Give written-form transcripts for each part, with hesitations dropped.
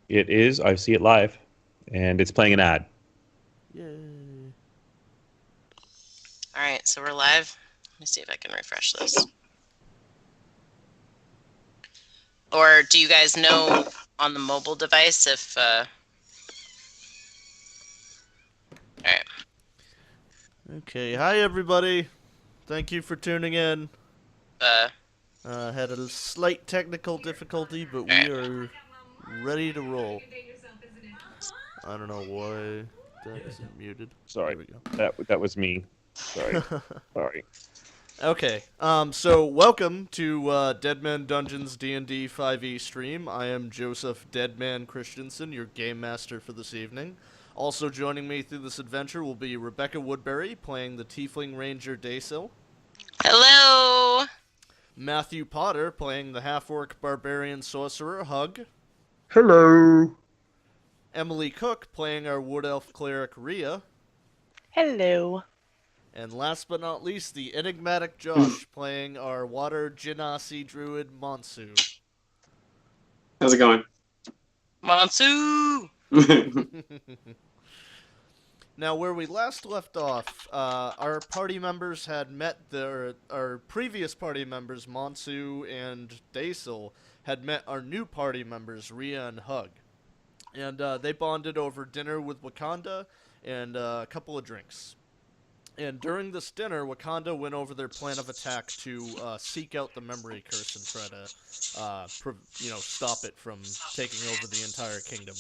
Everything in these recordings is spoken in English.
It is. I see it live, and it's playing an ad. Yay. Alright, so we're live. Let me see if I can refresh this. Or do you guys know on the mobile device if... Alright. Okay, hi everybody. Thank you for tuning in. Uh, Had a slight technical difficulty, but we alright. are ready to roll. I don't know why that isn't muted. Sorry, There we go. that was me. Sorry, sorry. Okay, so welcome to Deadman Dungeons D&D 5e stream. I am Joseph Deadman Christensen, your game master for this evening. Also joining me through this adventure will be Rebecca Woodbury, playing the Tiefling Ranger Daysil. Hello! Matthew Potter, playing the Half-Orc Barbarian Sorcerer Hug. Hello. Emily Cook, playing our Wood Elf Cleric Rhea. Hello. And last but not least, the enigmatic Josh, playing our Water Genasi Druid Monsu. How's it going? Monsu! Now, where we last left off, our party members had met our previous party members, Monsu and Daysil, had met our new party members, Rhea and Hug. And they bonded over dinner with Wakanda and a couple of drinks. And during this dinner, Wakanda went over their plan of attack to seek out the memory curse and try to, stop it from taking over the entire kingdom.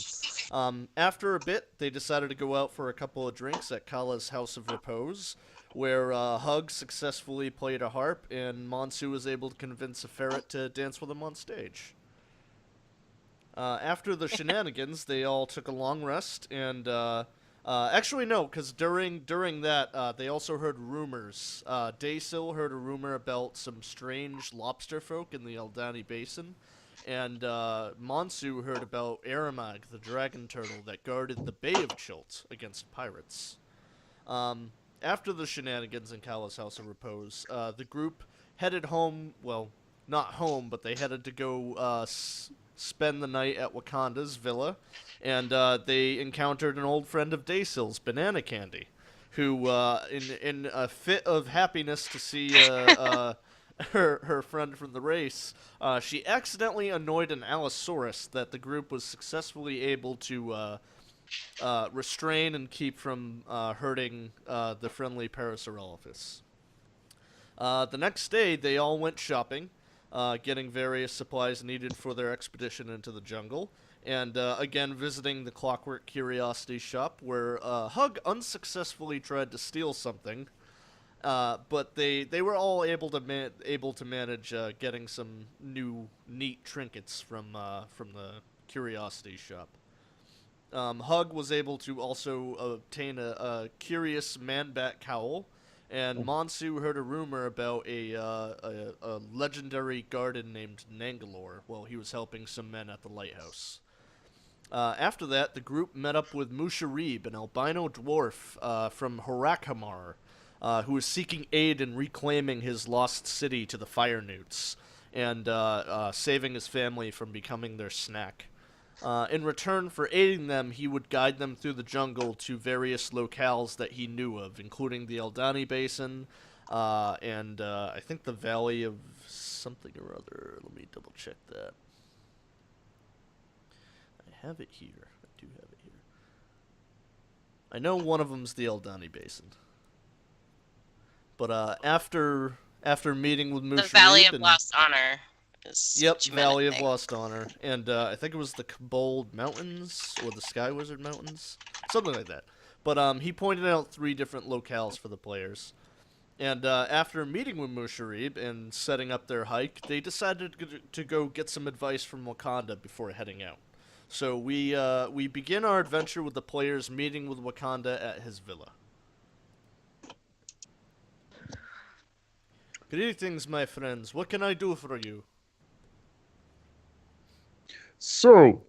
After a bit, they decided to go out for a couple of drinks at Kala's House of Repose, where Hug successfully played a harp, and Monsu was able to convince a ferret to dance with him on stage. After the shenanigans, they all took a long rest, and actually, no, because during that, they also heard rumors. Daysil heard a rumor about some strange lobster folk in the Eldani Basin, and Monsu heard about Aramag, the dragon turtle that guarded the Bay of Chilt against pirates. After the shenanigans in Kala's House of Repose, the group headed home, well, not home, but they headed to go spend the night at Wakanda's villa, and they encountered an old friend of Daysil's, Banana Candy, who, in a fit of happiness to see her friend from the race, she accidentally annoyed an Allosaurus that the group was successfully able to restrain and keep from hurting the friendly Parasaurolophus. The next day, they all went shopping, getting various supplies needed for their expedition into the jungle, and again visiting the Clockwork Curiosity shop, where Hug unsuccessfully tried to steal something, but they were all able to manage getting some new neat trinkets from the Curiosity shop. Hug was able to also obtain a curious man-bat cowl, and Monsu heard a rumor about a legendary garden named Nangalore while he was helping some men at the lighthouse. After that, the group met up with Musharib, an albino dwarf from Horakhamar, who was seeking aid in reclaiming his lost city to the Fire Newts, and saving his family from becoming their snack. In return for aiding them, he would guide them through the jungle to various locales that he knew of, including the Eldani Basin, and I think the Valley of something or other. Let me double check that. I have it here. I do have it here. I know one of them's the Eldani Basin. But after meeting with Musharib... The Valley of Lost Honor. Yep, Valley of Lost Honor. And I think it was the Kobold Mountains, or the Sky Wizard Mountains. Something like that. But he pointed out 3 different locales for the players. And after meeting with Musharib and setting up their hike, they decided to go get some advice from Wakanda before heading out. So we begin our adventure with the players meeting with Wakanda at his villa. Greetings, my friends. What can I do for you? So,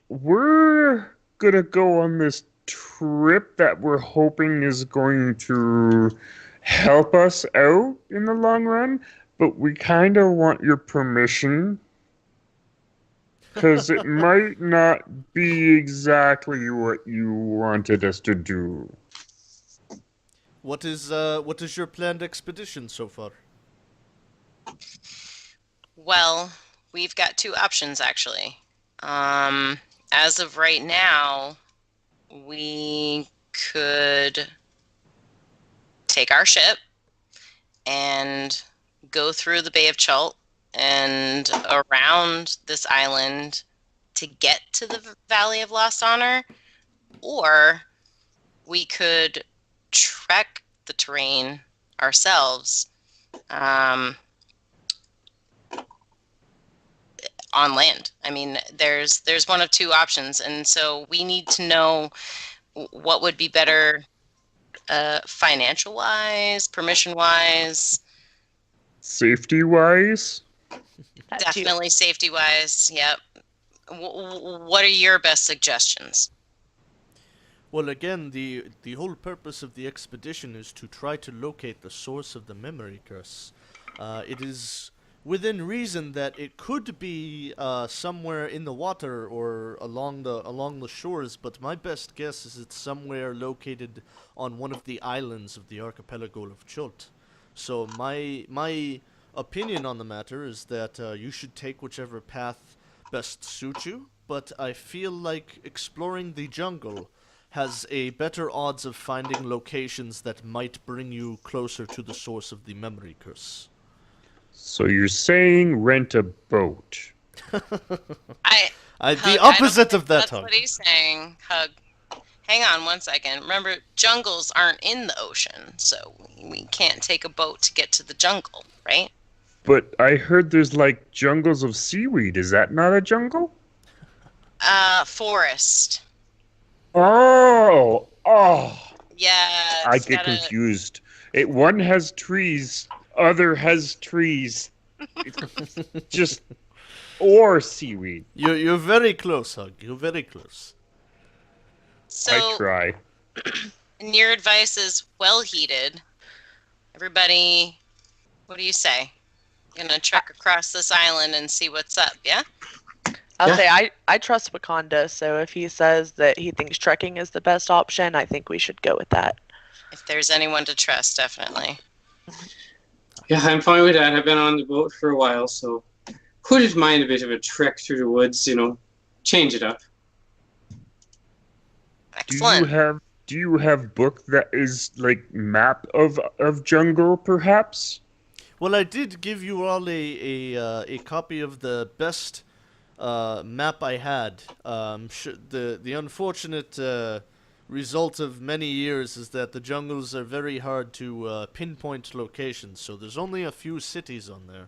we're gonna go on this trip that we're hoping is going to help us out in the long run, but we kind of want your permission. because it might not be exactly what you wanted us to do. What is your planned expedition so far? Well, we've got two options actually. As of right now, we could take our ship and go through the Bay of Chult and around this island to get to the Valley of Lost Honor, or we could trek the terrain ourselves on land. I mean, there's one of two options, and so we need to know what would be better, financial wise, permission wise. Safety wise? That too. Definitely safety wise. Yep. What are your best suggestions? Well, again, the whole purpose of the expedition is to try to locate the source of the memory curse. It is within reason that it could be somewhere in the water or along the shores, but my best guess is it's somewhere located on one of the islands of the archipelago of Chult. So my opinion on the matter is that you should take whichever path best suits you, but I feel like exploring the jungle has a better odds of finding locations that might bring you closer to the source of the memory curse. So you're saying rent a boat? I The Hug, opposite of that, that's Hug. what he's saying. Hug. Hang on one second. Remember, jungles aren't in the ocean, so we can't take a boat to get to the jungle, right? But I heard there's like jungles of seaweed. Is that not a jungle? Forest. Oh, Yeah, I it's get gotta. confused. One has trees, other has trees. It's just or seaweed. You're very close, Hug. You're very close. I So, try. and your advice is well heeded. Everybody, what do you say? Gonna trek across this island and see what's up, yeah? I'll say I trust Wakanda, so if he says that he thinks trekking is the best option, I think we should go with that. If there's anyone to trust, definitely. Yeah, I'm fine with that. I've been on the boat for a while, so wouldn't mind a bit of a trek through the woods, change it up. Excellent. Do you have book that is like map of jungle perhaps? Well, I did give you all a copy of the best map I had. The unfortunate result of many years is that the jungles are very hard to pinpoint locations, so there's only a few cities on there.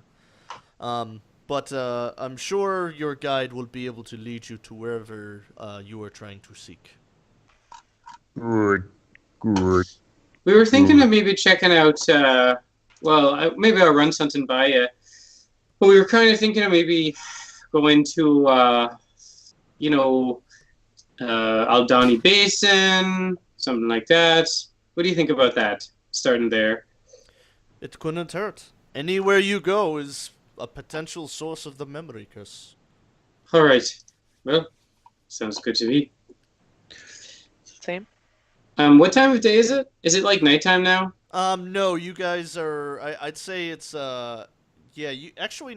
But I'm sure your guide will be able to lead you to wherever you are trying to seek. Good. Good. We were thinking of maybe checking out, maybe I'll run something by you. But we were kind of thinking of maybe going to, Aldani Basin, something like that. What do you think about that? Starting there. It couldn't hurt. Anywhere you go is a potential source of the memory curse. All right. Well, sounds good to me. Same. What time of day is it? Is it like nighttime now? No, you guys are. I'd say it's. Yeah,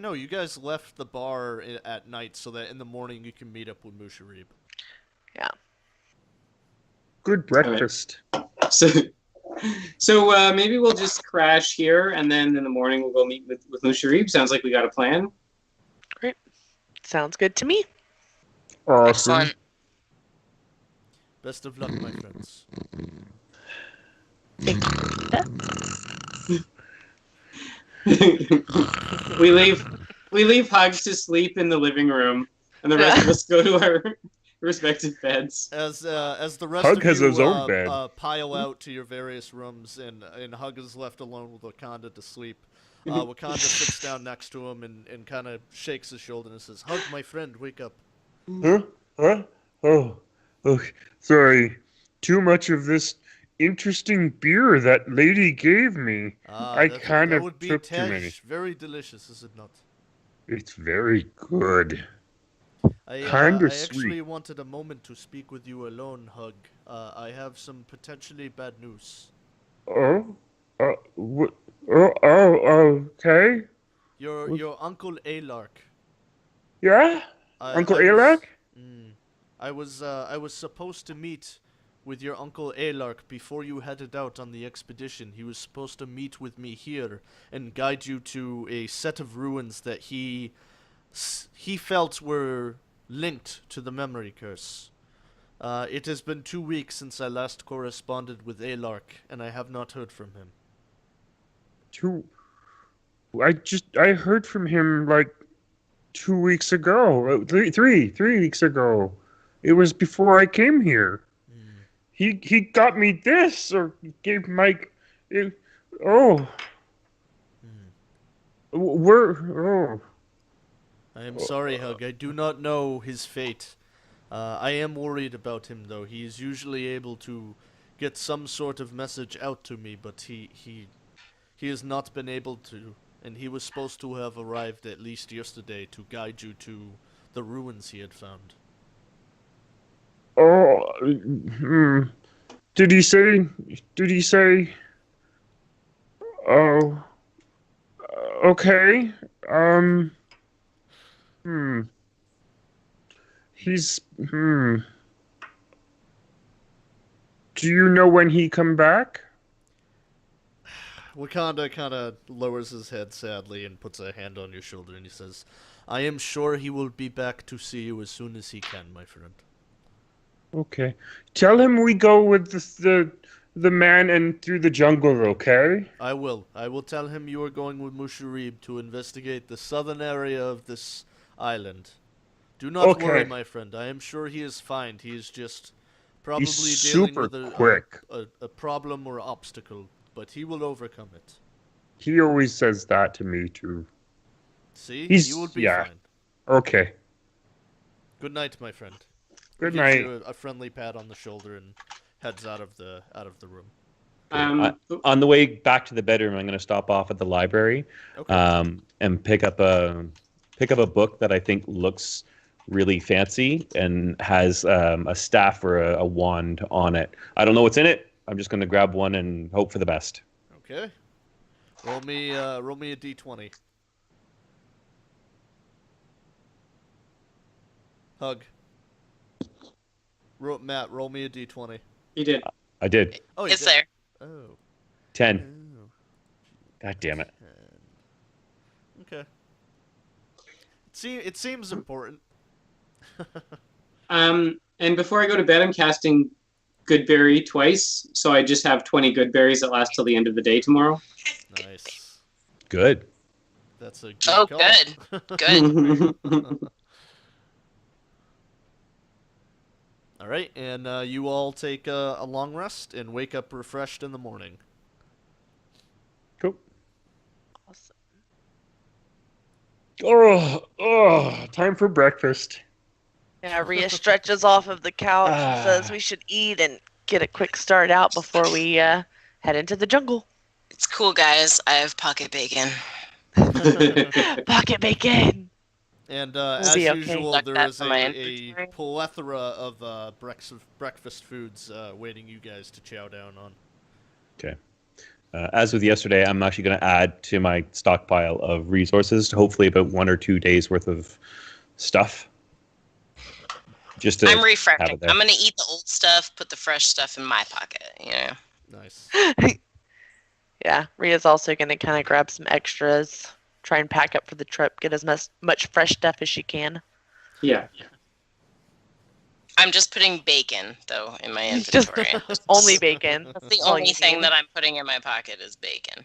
no. You guys left the bar at night so that in the morning you can meet up with Musharib. Yeah. Good breakfast. So maybe we'll just crash here, and then in the morning we'll go meet with Musharib. Sounds like we got a plan. Great. Sounds good to me. Awesome. Excellent. Best of luck, my friends. Thank you. we leave Hugs to sleep in the living room, and the rest of us go to our respective beds. As the rest Hug of has you his own bed. pile out to your various rooms, and Hug is left alone with Wakanda to sleep. Wakanda sits down next to him and kind of shakes his shoulder and says, "Hug, my friend, wake up." Huh? Huh? Oh, sorry. Too much of this interesting beer that lady gave me. I kind that of would be took too many. very delicious, is it not? It's very good. Kinda I sweet. actually wanted a moment to speak with you alone, Hug. I have some potentially bad news. Oh, okay. Your uncle Alark. Yeah, Uncle I was Alec. I was supposed to meet with your uncle Alark before you headed out on the expedition. He was supposed to meet with me here and guide you to a set of ruins that he felt were linked to the memory curse. It has been 2 weeks since I last corresponded with Alark, and I have not heard from him. Two. I heard from him like 2 weeks ago. Three weeks ago. It was before I came here. Hmm. He got me this or gave Mike. It, oh, Hmm. we're I am sorry, Hug. I do not know his fate. I am worried about him, though. He is usually able to get some sort of message out to me, but he has not been able to. And he was supposed to have arrived at least yesterday to guide you to the ruins he had found. oh. Hmm. Did he say? Did he say? Oh, okay. Um. Hmm. He's. Hmm. Do you know when he come back? Wakanda kind of lowers his head sadly and puts a hand on your shoulder and he says, I am sure he will be back to see you as soon as he can, my friend. Okay. Tell him we go with the man and through the jungle, okay? I will. I will tell him you are going with Musharib to investigate the southern area of this island. Do not worry, Okay. my friend. I am sure he is fine. He is just He's probably dealing super with quick. a problem or obstacle, but he will overcome it. He always says that to me too. See? You will He's be yeah. fine. Okay. Good night, my friend. He Good gives night. you a friendly pat on the shoulder and heads out of the room. Um, On the way back to the bedroom, I'm going to stop off at the library Okay. and pick up a book that I think looks really fancy and has a staff or a wand on it. I don't know what's in it. I'm just going to grab one and hope for the best. Okay. Roll me a d20. Hug. Matt, roll me a d20. he did. I did. Oh, you It's did. there. Oh. 10. Oh. God damn it. Okay. It seems important. And before I go to bed, I'm casting Good Berry twice, so I just have 20 good berries that last till the end of the day tomorrow. Nice. Good. That's a good Oh, call. good. Good. All right, and you all take a long rest and wake up refreshed in the morning. Cool. Awesome. Time for breakfast. Yeah, Rhea stretches off of the couch and says Ah. we should eat and get a quick start out before we head into the jungle. It's cool, guys. I have pocket bacon. Pocket bacon. And We'll as be okay. usual, Stuck there that is in my a inventory. plethora of breakfast foods waiting you guys to chow down on. Okay. As with yesterday, I'm actually going to add to my stockpile of resources, hopefully about 1 or 2 days worth of stuff. Just to I'm have refreshing. it there. I'm gonna eat the old stuff, put the fresh stuff in my pocket. You know. Nice. Yeah, Rhea's also going to kind of grab some extras, try and pack up for the trip, get as much fresh stuff as she can. Yeah. I'm just putting bacon though in my Just inventory. only bacon. That's the all only you thing need. that I'm putting in my pocket is bacon.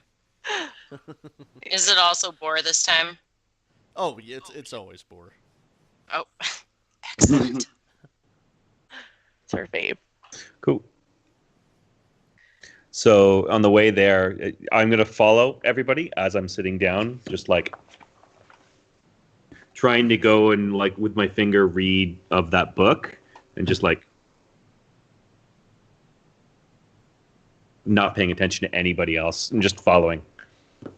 Is it also boar this time? Oh, yeah, it's always boar. Oh, excellent. It's her fave. Cool. So on the way there, I'm going to follow everybody as I'm sitting down, just like trying to go and like with my finger read of that book and just like not paying attention to anybody else and just following. All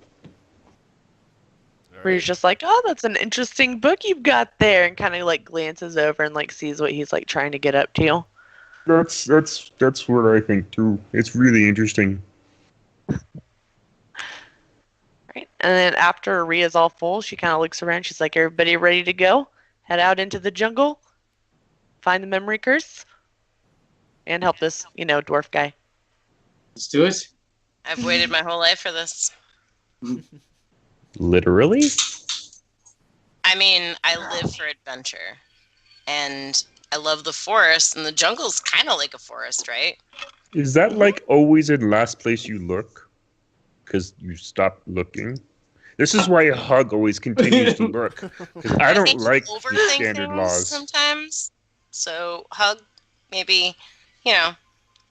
Where he's right. just like, "Oh, that's an interesting book you've got there," and kind of like glances over and like sees what he's like trying to get up to. That's what I think too. It's really interesting. Right. And then after Ria's all full, she kind of looks around. She's like, "Everybody ready to go? Head out into the jungle, find the memory curse, and help this, dwarf guy." Let's do it. I've waited my whole life for this. Literally? I mean, I live for adventure, and I love the forest, and the jungle's kind of like a forest, right? Is that like always in last place you look? Because you stop looking? This is why Hug always continues to look. Because I I don't think you like the overthink standard things laws. sometimes. So, Hug, maybe, you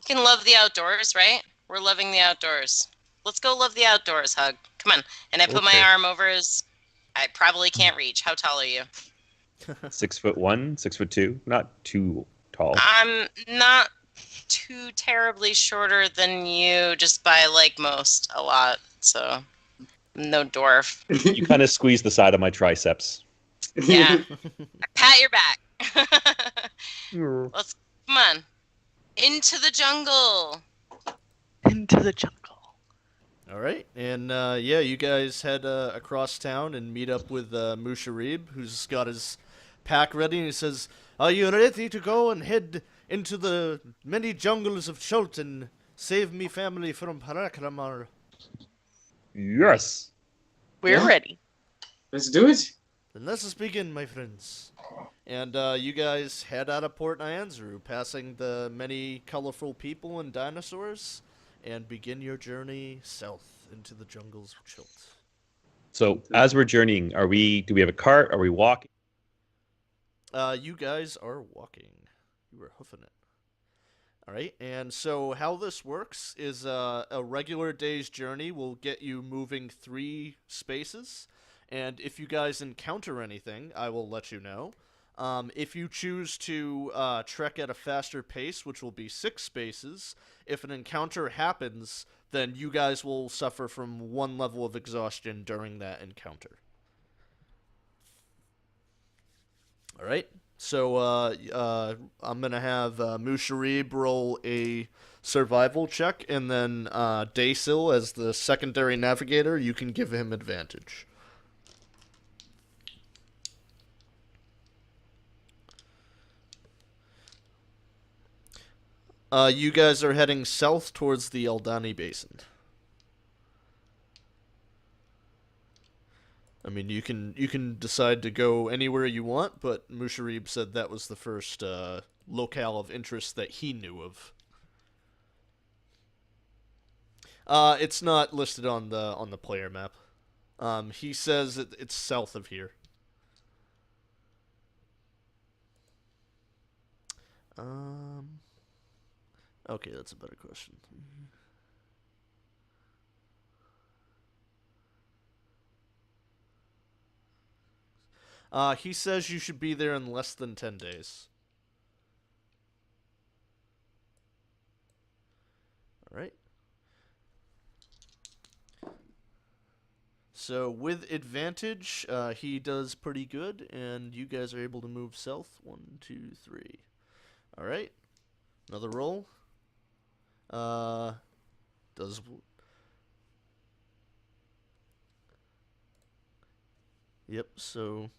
can love the outdoors, right? We're loving the outdoors. Let's go love the outdoors, Hug. Come on. And I put my Okay. arm over his. I probably can't reach. How tall are you? 6'1", 6'2", not too tall. I'm not too terribly shorter than you, just by like most a lot. So, no dwarf. You kind of squeeze the side of my triceps. Yeah. Pat your back. Oh. Let's come on. Into the jungle. Into the jungle. All right, and yeah, you guys head across town and meet up with Musharib, who's got his pack ready, and he says, "Are you ready to go and head into the many jungles of Chult and save me family from Parakramar?" Yes. We're Yeah. ready. Let's do it. Then let us begin, my friends. And you guys head out of Port Nyanzaru, passing the many colorful people and dinosaurs, and begin your journey south into the jungles of Chult. So as we're journeying, do we have a cart? Are we walking? You guys are walking. You are hoofing it. All right, and so how this works is a regular day's journey will get you moving 3 spaces, and if you guys encounter anything, I will let you know. If you choose to trek at a faster pace, which will be 6 spaces, if an encounter happens, then you guys will suffer from 1 level of exhaustion during that encounter. All right. So I'm gonna have Musharib roll a survival check, and then Daysil, as the secondary navigator, you can give him advantage. You guys are heading south towards the Eldani Basin. I mean, you can decide to go anywhere you want, but Musharib said that was the first locale of interest that he knew of. It's not listed on the player map. He says it's south of here. Okay, that's a better question. He says you should be there in less than 10 days. All right. So with advantage, he does pretty good, and you guys are able to move south. 1, 2, 3. All right. Another roll. Does Yep. So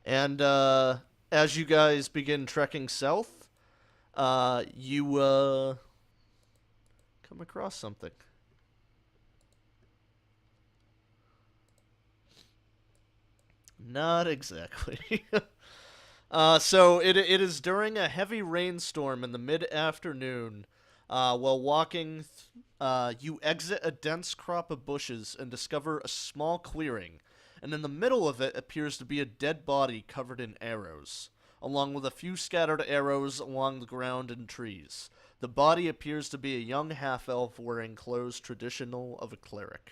And as you guys begin trekking south, you come across something. Not exactly. So it is during a heavy rainstorm in the mid-afternoon. While walking, you exit a dense crop of bushes and discover a small clearing, and in the middle of it appears to be a dead body covered in arrows, along with a few scattered arrows along the ground and trees. The body appears to be a young half-elf wearing clothes traditional of a cleric.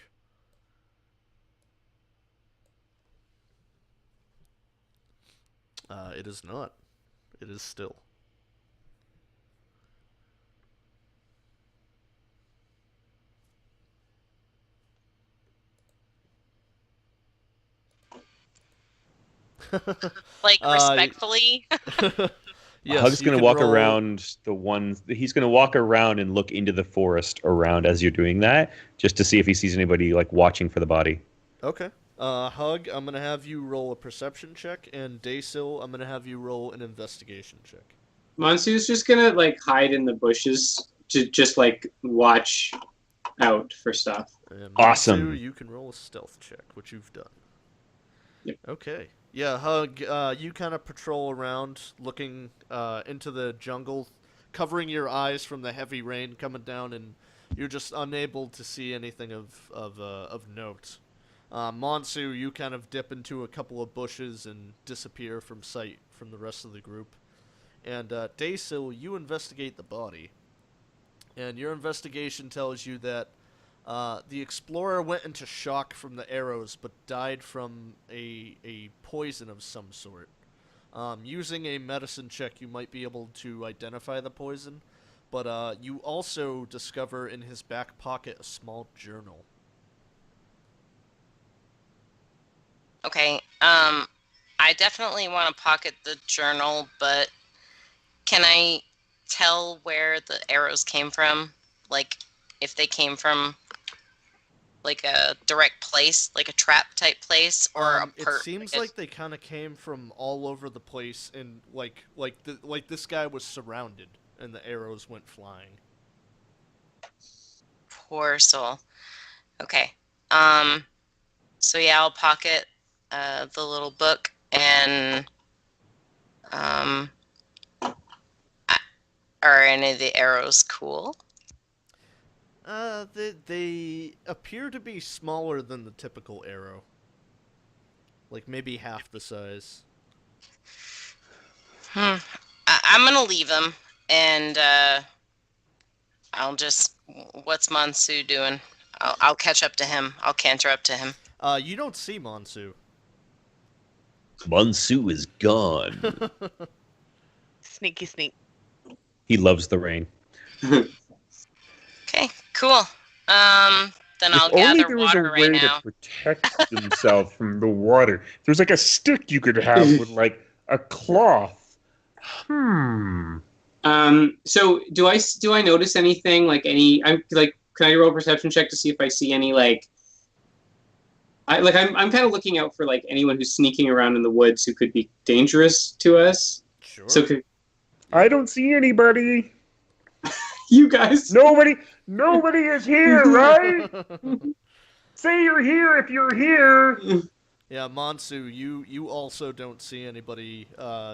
It is not. It is still. Like Uh, respectfully. yes, Hug's you gonna can walk roll. around the ones. He's gonna walk around and look into the forest around as you're doing that, just to see if he sees anybody like watching for the body. Okay. Hug, I'm gonna have you roll a perception check, and Daysil, I'm gonna have you roll an investigation check. Monsu's just gonna like hide in the bushes to just like watch out for stuff. And Awesome. Matsu, you can roll a stealth check, which you've done. Yep. Okay. Yeah, Hug, you kind of patrol around, looking into the jungle, covering your eyes from the heavy rain coming down, and you're just unable to see anything of note. Monsu, you kind of dip into a couple of bushes and disappear from sight from the rest of the group. And Daysil, you investigate the body. And your investigation tells you that the explorer went into shock from the arrows, but died from a poison of some sort. Using a medicine check, you might be able to identify the poison, but you also discover in his back pocket a small journal. Okay. I definitely want to pocket the journal, but can I tell where the arrows came from? Like, if they came from like a direct place, like a trap type place, or a It perk? seems like they kind of came from all over the place, and like this guy was surrounded, and the arrows went flying. Poor soul. Okay. Um. So yeah, I'll pocket the little book and um. Are any of the arrows cool? They appear to be smaller than the typical arrow, like maybe half the size. I'm gonna leave them, and I'll just. What's Mansu doing? I'll catch up to him. I'll canter up to him. You don't see Monsu. Monsu is gone. Sneaky sneak. He loves the rain. Okay, cool. Then If I'll only gather there was a water way right to now. protect themselves from the water. There's like a stick you could have with like a cloth. So do I notice anything like any? I'm like, can I roll a perception check to see if I see any like? I'm kind of looking out for like anyone who's sneaking around in the woods who could be dangerous to us. Sure. So I don't see anybody. you guys, Nobody is here, right? Say you're here if you're here. Yeah, Monsu, you also don't see anybody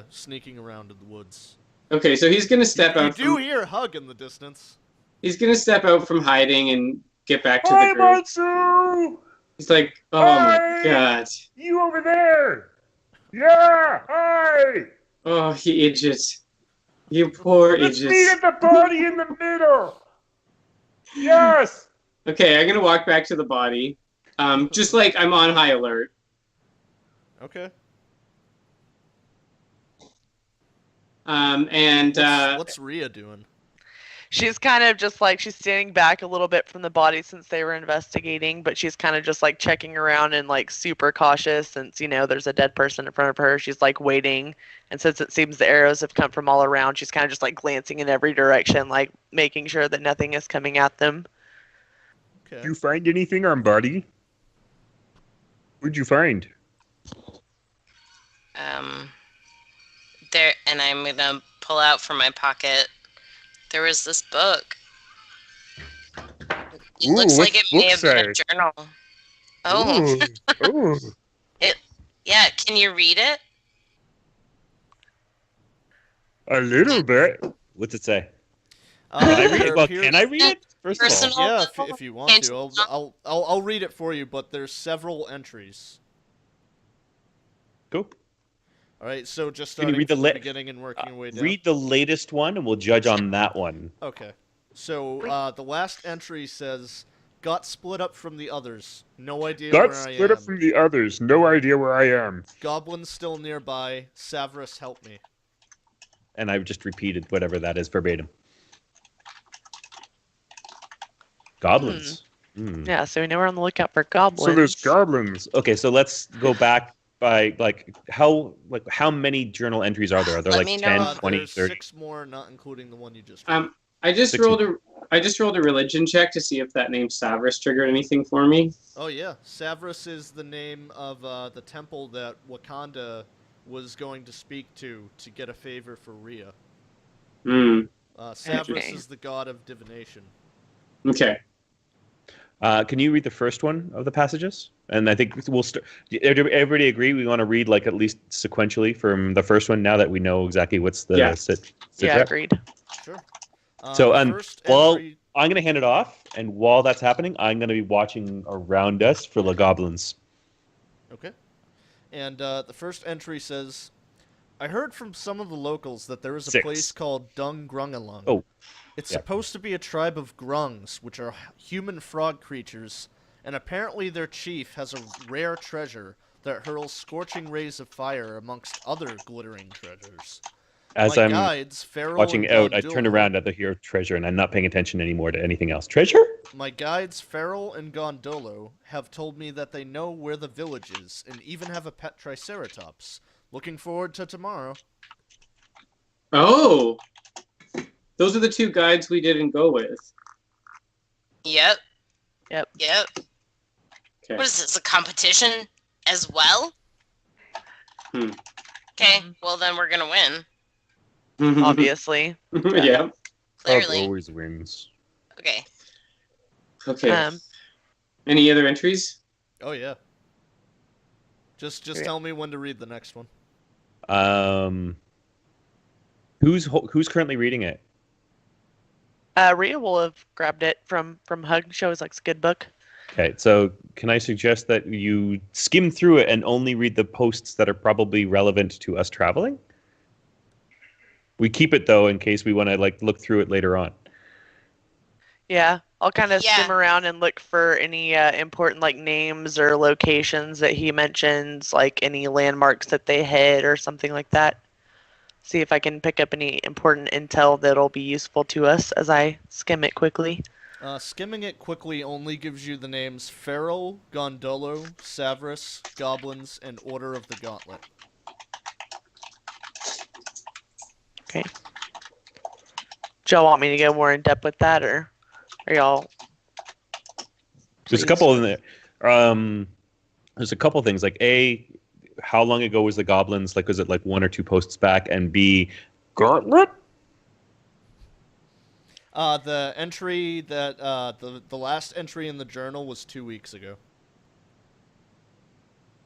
sneaking around in the woods. Okay, so he's gonna step You out. do hear a hug in the distance. He's gonna step out from hiding and get back to Hi, the group. Matsu! He's like, oh Hi! my god. You over there? Yeah, hi! Oh, you idiot. You poor Let's meet idiot. at the party in the middle. Yes. Okay, I'm gonna walk back to the body. Just like I'm on high alert. Okay. And What's Rhea doing? She's kind of just like, she's standing back a little bit from the body since they were investigating, but she's kind of just like checking around and like super cautious since, you know, there's a dead person in front of her. She's like waiting. And since it seems the arrows have come from all around, she's kind of just like glancing in every direction, like making sure that nothing is coming at them. Okay. Did you find anything on body? What'd you find? There, and I'm gonna pull out from my pocket. There was this book. It Ooh, looks what's like it the may book have been a say? journal. Oh, Ooh. Ooh. yeah. Can you read it? A little bit. What's it say? Can I read There it? Well, appears- can I read it? First of all, Personal- Yeah, if you want Can't to, you- I'll read it for you. But there's several entries. go. All right, so just Can you starting read the from the li- beginning and working your way down. Read the latest one, and we'll judge on that one. Okay. So the last entry says, "Got split up from the others. No idea Got where I split am. up from the others. No idea where I am. Goblins still nearby. Savras, help me." And I've just repeated whatever that is verbatim. Goblins. Hmm. Yeah, so we know we're on the lookout for goblins. So there's goblins. Okay, so let's go back by how many journal entries are there? Are there Let like me know. 10, 20, There's 30? 6 more, not including the one you just read. I just 60. rolled a religion check to see if that name Savras triggered anything for me. Oh yeah, Savras is the name of the temple that Wakanda was going to speak to get a favor for Rhea. Hmm. Savras Okay. is the god of divination. Okay. Can you read the first one of the passages? And I think we'll start. Everybody agree we want to read like at least sequentially from the first one now that we know exactly what's the Yeah. sit Yeah, rep? agreed. Sure. So, the and first while entry- I'm going to hand it off, and while that's happening, I'm going to be watching around us for the goblins. Okay. And the first entry says, "I heard from some of the locals that there is a 6. place called Dung Grungalung. Oh, It's yeah. supposed to be a tribe of grungs, which are human frog creatures, and apparently their chief has a rare treasure that hurls scorching rays of fire amongst other glittering treasures. As My I'm guides, Farrell watching and out, I turn Gondola- around at the hero treasure, and I'm not paying attention anymore to anything else. Treasure? My guides, Farrell and Gondolo, have told me that they know where the village is, and even have a pet triceratops. Looking forward to tomorrow." Oh, those are the two guides we didn't go with. Yep. Yep. Yep. Okay. What is this? A competition as well? Hmm. Okay. Mhm. Well, then we're gonna win. Obviously. Yeah. Bob Clearly. always wins. Okay. Okay. Um, Any other entries? Oh yeah. Just Okay. tell me when to read the next one. Who's currently reading it? Rhea will have grabbed it from Hug. She always likes a good book. Okay, so can I suggest that you skim through it and only read the posts that are probably relevant to us traveling? We keep it though in case we want to look through it later on. Yeah, I'll kind of Yeah. skim around and look for any important names or locations that he mentions, like any landmarks that they hit or something like that. See if I can pick up any important intel that'll be useful to us as I skim it quickly. Skimming it quickly only gives you the names Farrell, Gondolo, Savras, Goblins, and Order of the Gauntlet. Okay. Do y'all want me to go more in depth with that, or are y'all? There's a pleased? couple in there. There's a couple things like A, how long ago was the goblins? Was it 1 or 2 posts back? And B, Gauntlet? The entry that the last entry in the journal was 2 weeks ago.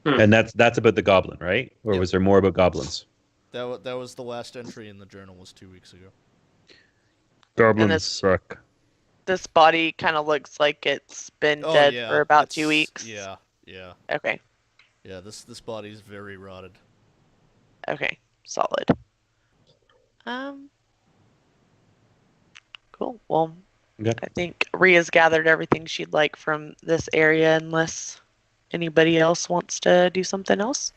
and that's about the goblin, right? Or Yep. was there more about goblins? That was the last entry in the journal was 2 weeks ago. Goblins it's- suck. This body kind of looks like it's been Oh dead yeah, for about it's- 2 weeks. Yeah. Okay. Yeah, this body's very rotted. Okay. Solid. Cool. Well, Okay. I think Rhea's gathered everything she'd like from this area, unless anybody else wants to do something else.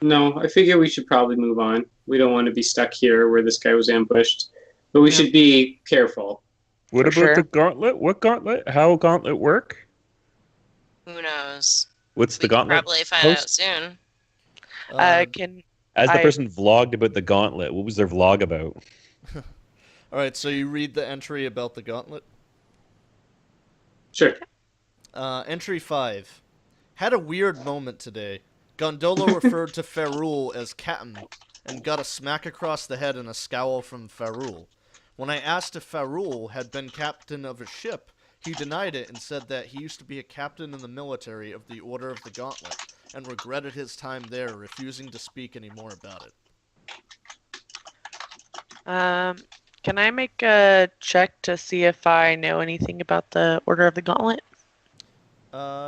No, I figure we should probably move on. We don't want to be stuck here where this guy was ambushed. But we Yeah. should be careful. What For about sure. the gauntlet? What gauntlet? How gauntlet work? Who knows? What's We the can gauntlet? probably find out post? soon. Can As the I- person vlogged about the gauntlet, what was their vlog about? all right, so you read the entry about the gauntlet. Sure. Entry 5. Had a weird moment today. Gondolo referred to Farul as Captain and got a smack across the head and a scowl from Farul. When I asked if Farul had been captain of a ship, he denied it and said that he used to be a captain in the military of the Order of the Gauntlet and regretted his time there, refusing to speak any more about it. Um, can I make a check to see if I know anything about the Order of the Gauntlet?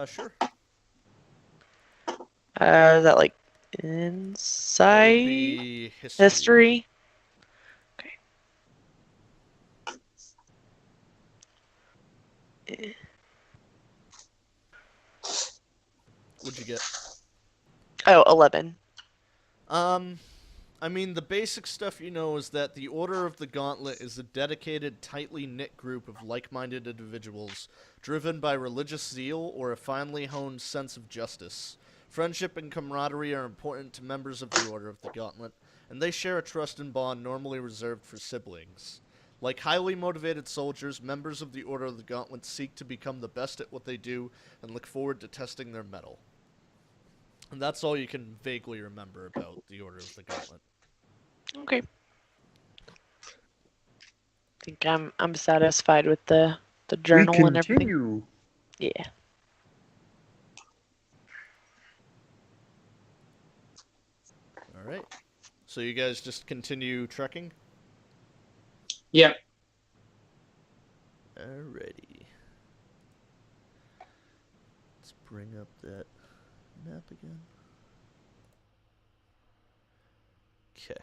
Sure. Is that like That would insight? be history. History? Okay. What'd you get? Oh, 11. Um, I mean, the basic stuff you know is that the Order of the Gauntlet is a dedicated, tightly knit group of like minded individuals driven by religious zeal or a finely honed sense of justice. Friendship and camaraderie are important to members of the Order of the Gauntlet, and they share a trust and bond normally reserved for siblings. Like highly motivated soldiers, members of the Order of the Gauntlet seek to become the best at what they do and look forward to testing their mettle. And that's all you can vaguely remember about the Order of the Gauntlet. Okay. Think I'm satisfied with the We journal and everything. continue. Yeah. All right. So you guys just continue trekking? Yeah. Alrighty. Let's bring up that map again. Okay.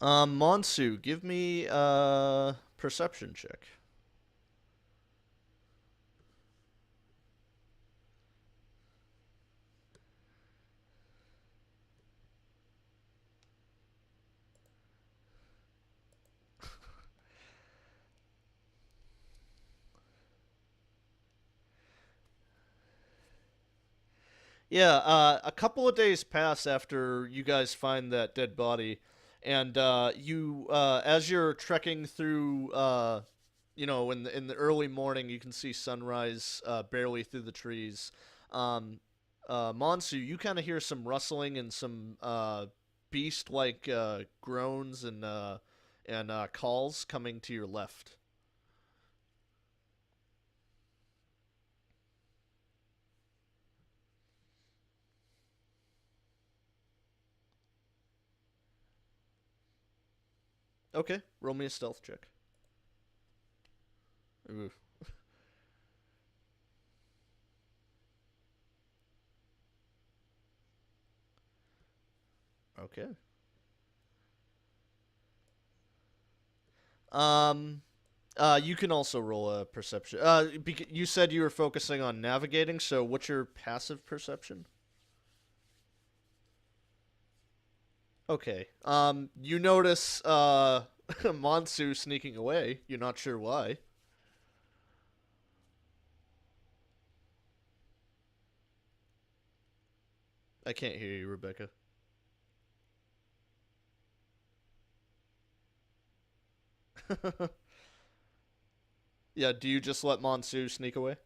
Monsu, give me a perception check. Yeah, a couple of days pass after you guys find that dead body, and as you're trekking through, in the early morning, you can see sunrise barely through the trees. Um, Monsu, you kind of hear some rustling and some beast-like groans and calls coming to your left. Okay, roll me a stealth check. Ooh. Okay. Um, you can also roll a perception. You said you were focusing on navigating, so what's your passive perception? Okay. You notice Monsu sneaking away. You're not sure why. I can't hear you, Rebecca. Yeah, do you just let Monsu sneak away?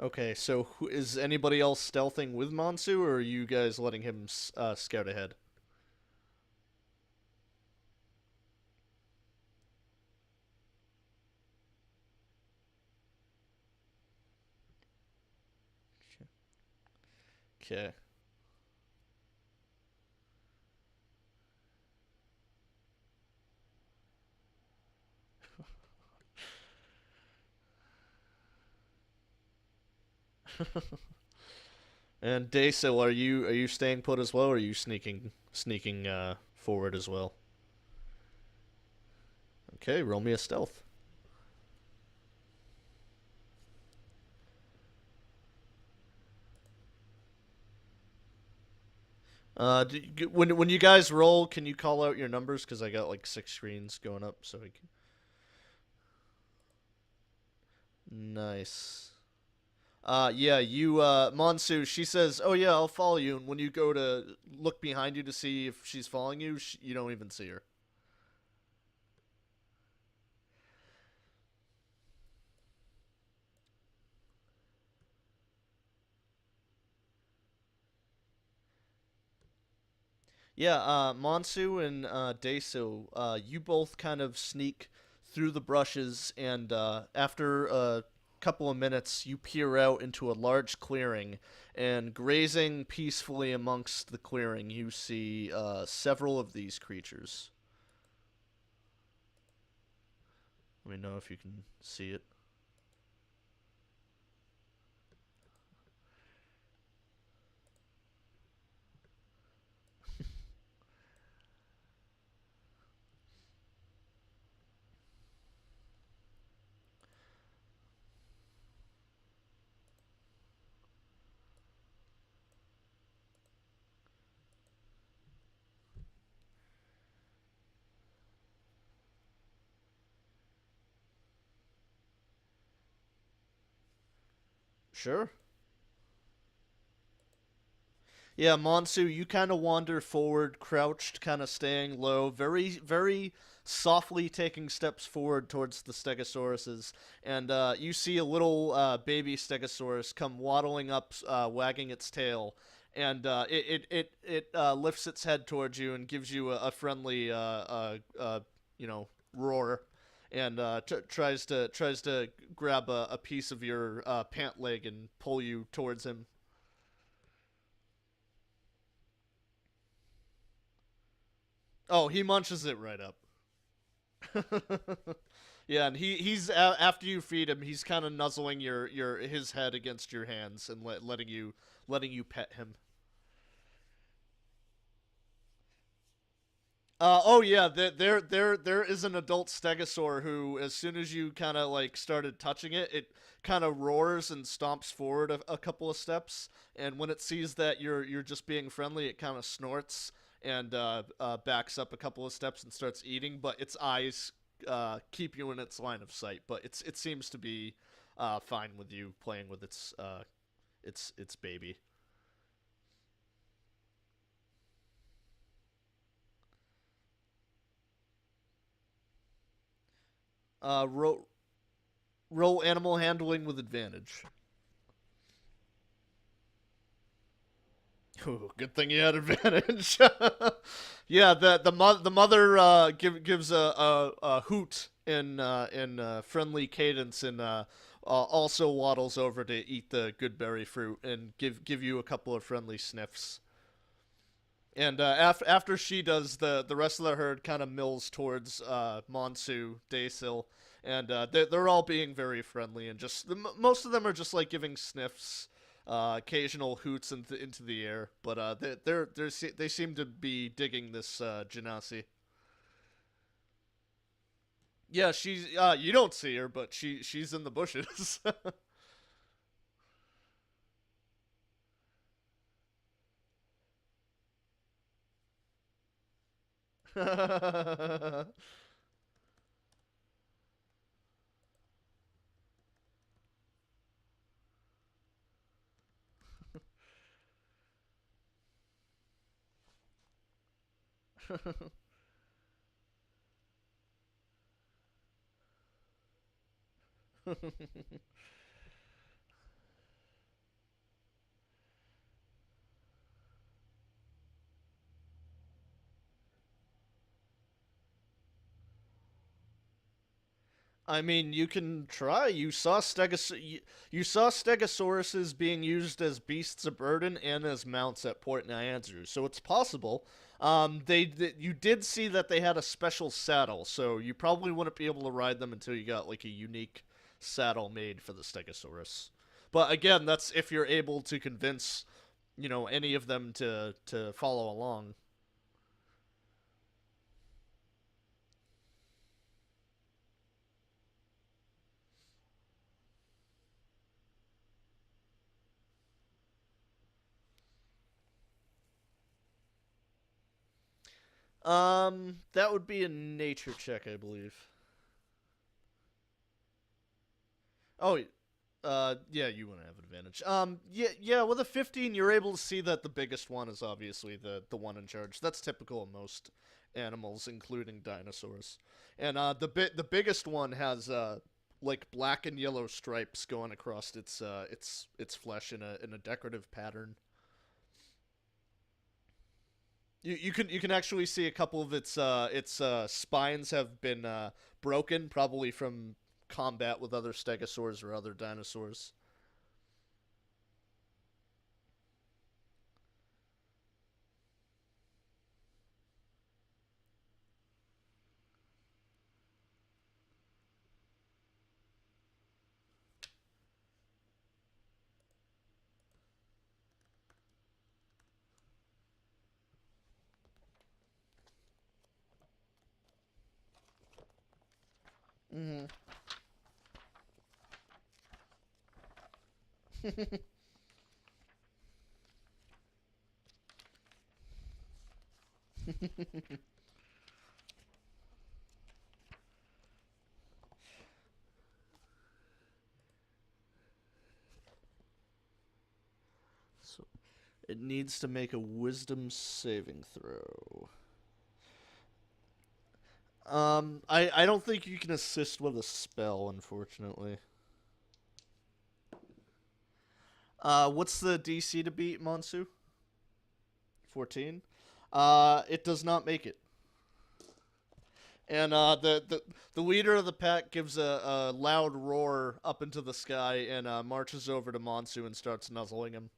Okay, so is anybody else stealthing with Monsu, or are you guys letting him scout ahead? Okay. And Daisel, are you staying put as well, or are you sneaking forward as well. Okay, roll me a stealth. When you guys roll, can you call out your numbers? Because I got like 6 screens going up, so we can... Nice. Yeah, Monsu, she says, "Oh yeah, I'll follow you." And when you go to look behind you to see if she's following you, you don't even see her. Yeah, Monsu and Desu, you both kind of sneak through the brushes, and after a couple of minutes, you peer out into a large clearing, and grazing peacefully amongst the clearing, you see several of these creatures. Let me know if you can see it. Sure. Yeah, Monsu, you kind of wander forward, crouched, kind of staying low, very softly taking steps forward towards the Stegosauruses, and you see a little baby Stegosaurus come waddling up, wagging its tail, and it lifts its head towards you and gives you a friendly, roar, and tries to grab a piece of your pant leg and pull you towards him. Oh, he munches it right up. Yeah, and after you feed him, he's kind of nuzzling your his head against your hands and letting you pet him. Oh yeah, there is an adult stegosaur who, as soon as you kind of like started touching it, it kind of roars and stomps forward a couple of steps, and when it sees that you're just being friendly, it kind of snorts and backs up a couple of steps and starts eating, but its eyes keep you in its line of sight. But it seems to be fine with you playing with its baby. Uh, ro- roll animal handling with advantage. Ooh, good thing you had advantage. Yeah, the mother gives a hoot in friendly cadence, and also waddles over to eat the good berry fruit and give you a couple of friendly sniffs. And after she does, the rest of the herd kind of mills towards Monsu, Daysil, and they're all being very friendly, and just most of them are just like giving sniffs, occasional hoots into the air, but they seem to be digging this Genasi. Yeah, she's you don't see her, but she's in the bushes. I mean, you can try. You saw Stegosauruses being used as beasts of burden and as mounts at Port Nyanzu, so it's possible. You did see that they had a special saddle, so you probably wouldn't be able to ride them until you got like a unique saddle made for the Stegosaurus. But again, that's if you're able to convince, any of them to follow along. That would be a nature check, I believe. Oh, yeah, you wouldn't have advantage. Yeah, with a 15, you're able to see that the biggest one is obviously the one in charge. That's typical of most animals, including dinosaurs. And the biggest one has like black and yellow stripes going across its flesh in a decorative pattern. You can actually see a couple of its spines have been broken, probably from combat with other stegosaurs or other dinosaurs. Mm-hmm. So it needs to make a wisdom saving throw. I don't think you can assist with a spell, unfortunately. What's the DC to beat, Monsu? 14. It does not make it. And the leader of the pack gives a loud roar up into the sky and marches over to Monsu and starts nuzzling him.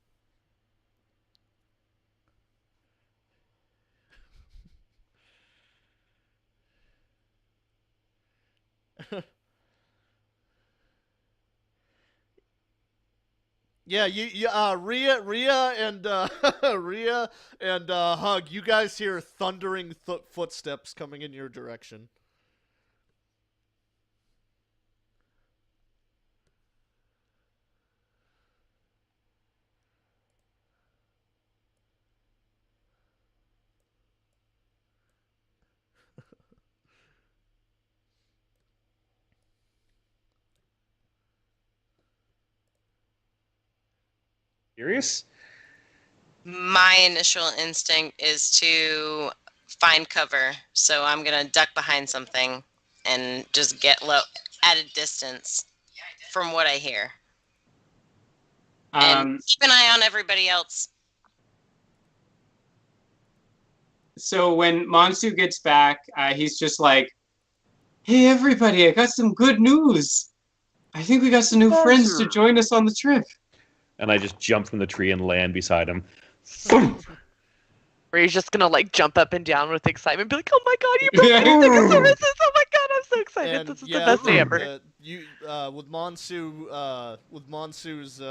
Yeah, Rhea, and Rhea and Hug. You guys hear thundering footsteps coming in your direction. Serious? My initial instinct is to find cover, so I'm gonna duck behind something and just get low at a distance from what I hear, and keep an eye on everybody else. So when Monsu gets back, he's just like, "Hey, everybody! I got some good news. I think we got some new friends to join us on the trip." And I just jump from the tree and land beside him. Where he's just gonna like jump up and down with excitement, be like, "Oh my god, you brought me Stegosauruses! Oh my god, I'm so excited! And This is the best day ever." With Monsu's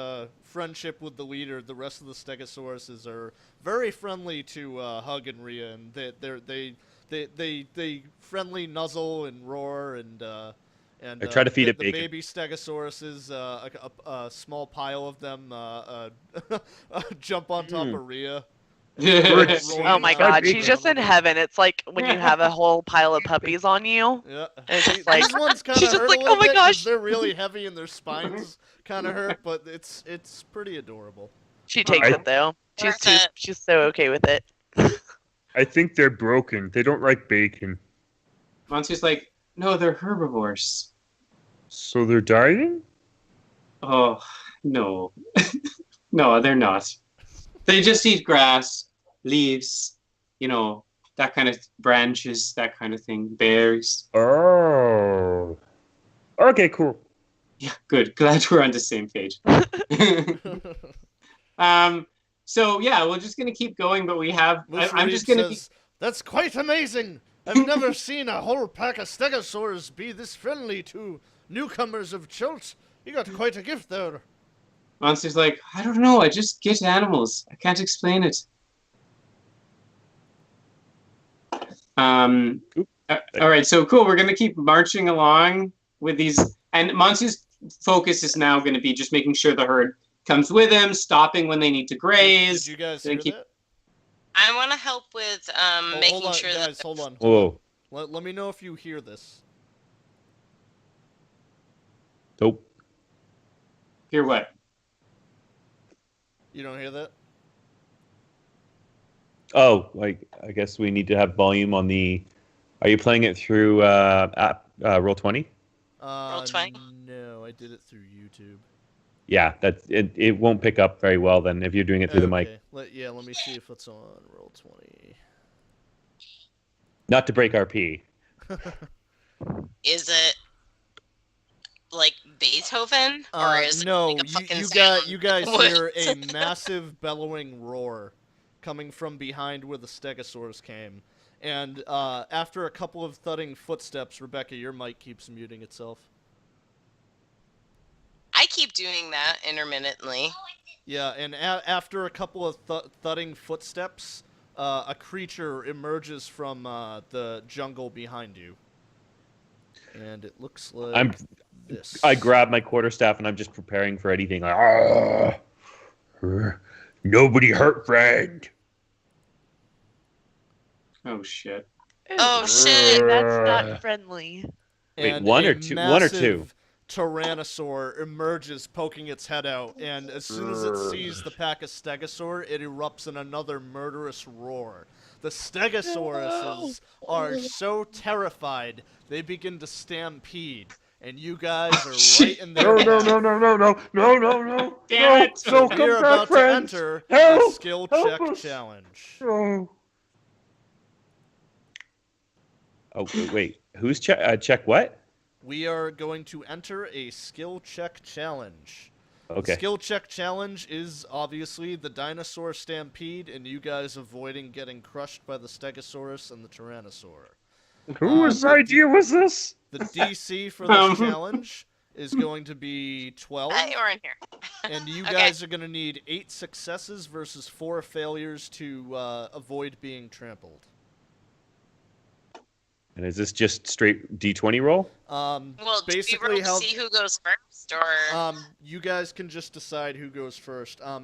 friendship with the leader, the rest of the Stegosauruses are very friendly to Hug and Rhea, and they friendly nuzzle and roar and I try to feed it the bacon. baby Stegosauruses, a small pile of them jump on top of Rhea. Oh my god, she's just in heaven. It's like when you have a whole pile of puppies on you. Yeah, it's just like these ones kind she's of just hurt like, a little "Oh my bit 'cause gosh." they're really heavy and their spines kind of hurt, but it's pretty adorable. She takes it though. She's so okay with it. I think they're broken. They don't like bacon. Monsu's like, "No, they're herbivores." So they're dying? Oh, no. No, they're not. They just eat grass, leaves, that kind of branches, that kind of thing, berries. Oh. Okay, cool. Yeah, good. Glad we're on the same page. So yeah, we're just gonna keep going, but we have. I'm just gonna says, "That's quite amazing. I've never seen a whole pack of stegosaurs be this friendly to newcomers of Chult. You got quite a gift there." Monster's like, "I don't know. I just get animals. I can't explain it." All right, so cool. We're gonna keep marching along with these, and Monster's focus is now going to be just making sure the herd comes with him, stopping when they need to graze. Did you guys hear that? I want to help with Hold making on, sure that guys. Hold on. Whoa. Let me know if you hear this. Nope. Hear what? You don't hear that? Oh, like I guess we need to have volume on the. Are you playing it through app Roll20? Roll 20? No, I did it through YouTube. Yeah, that it won't pick up very well then if you're doing it through the mic. Okay. Let me see if it's on Roll20. Not to break RP. Is it like Beethoven, or is it No, like a fucking you guys sound? hear a massive bellowing roar coming from behind where the Stegosaurus came. And after a couple of thudding footsteps, Rebecca, your mic keeps muting itself. I keep doing that intermittently. Yeah, and after a couple of thudding footsteps, a creature emerges from the jungle behind you. And it looks like this. I grab my quarterstaff and I'm just preparing for anything. Like, nobody hurt, friend. Oh shit. Oh, shit. That's not friendly. Wait, And one a or two? One or two? massive Tyrannosaur emerges, poking its head out, and as soon as it sees the pack of Stegosaur, it erupts in another murderous roar. The Stegosauruses are so terrified they begin to stampede, and you guys are right in their No, path. no. Damn it! So We come are back, about to friends. enter a Help! skill Help check us! challenge. Oh. Oh, wait. Who's check what? We are going to enter a skill check challenge. Okay. Skill check challenge is obviously the dinosaur stampede and you guys avoiding getting crushed by the Stegosaurus and the Tyrannosaur. Whose the idea was this? The DC for this Um. challenge is going to be 12, You're in here. and you Okay. guys are going to need 8 successes versus 4 failures to avoid being trampled. And is this just straight D20 roll? Well, do we Basically roll to how see who goes first, or you guys can just decide who goes first. I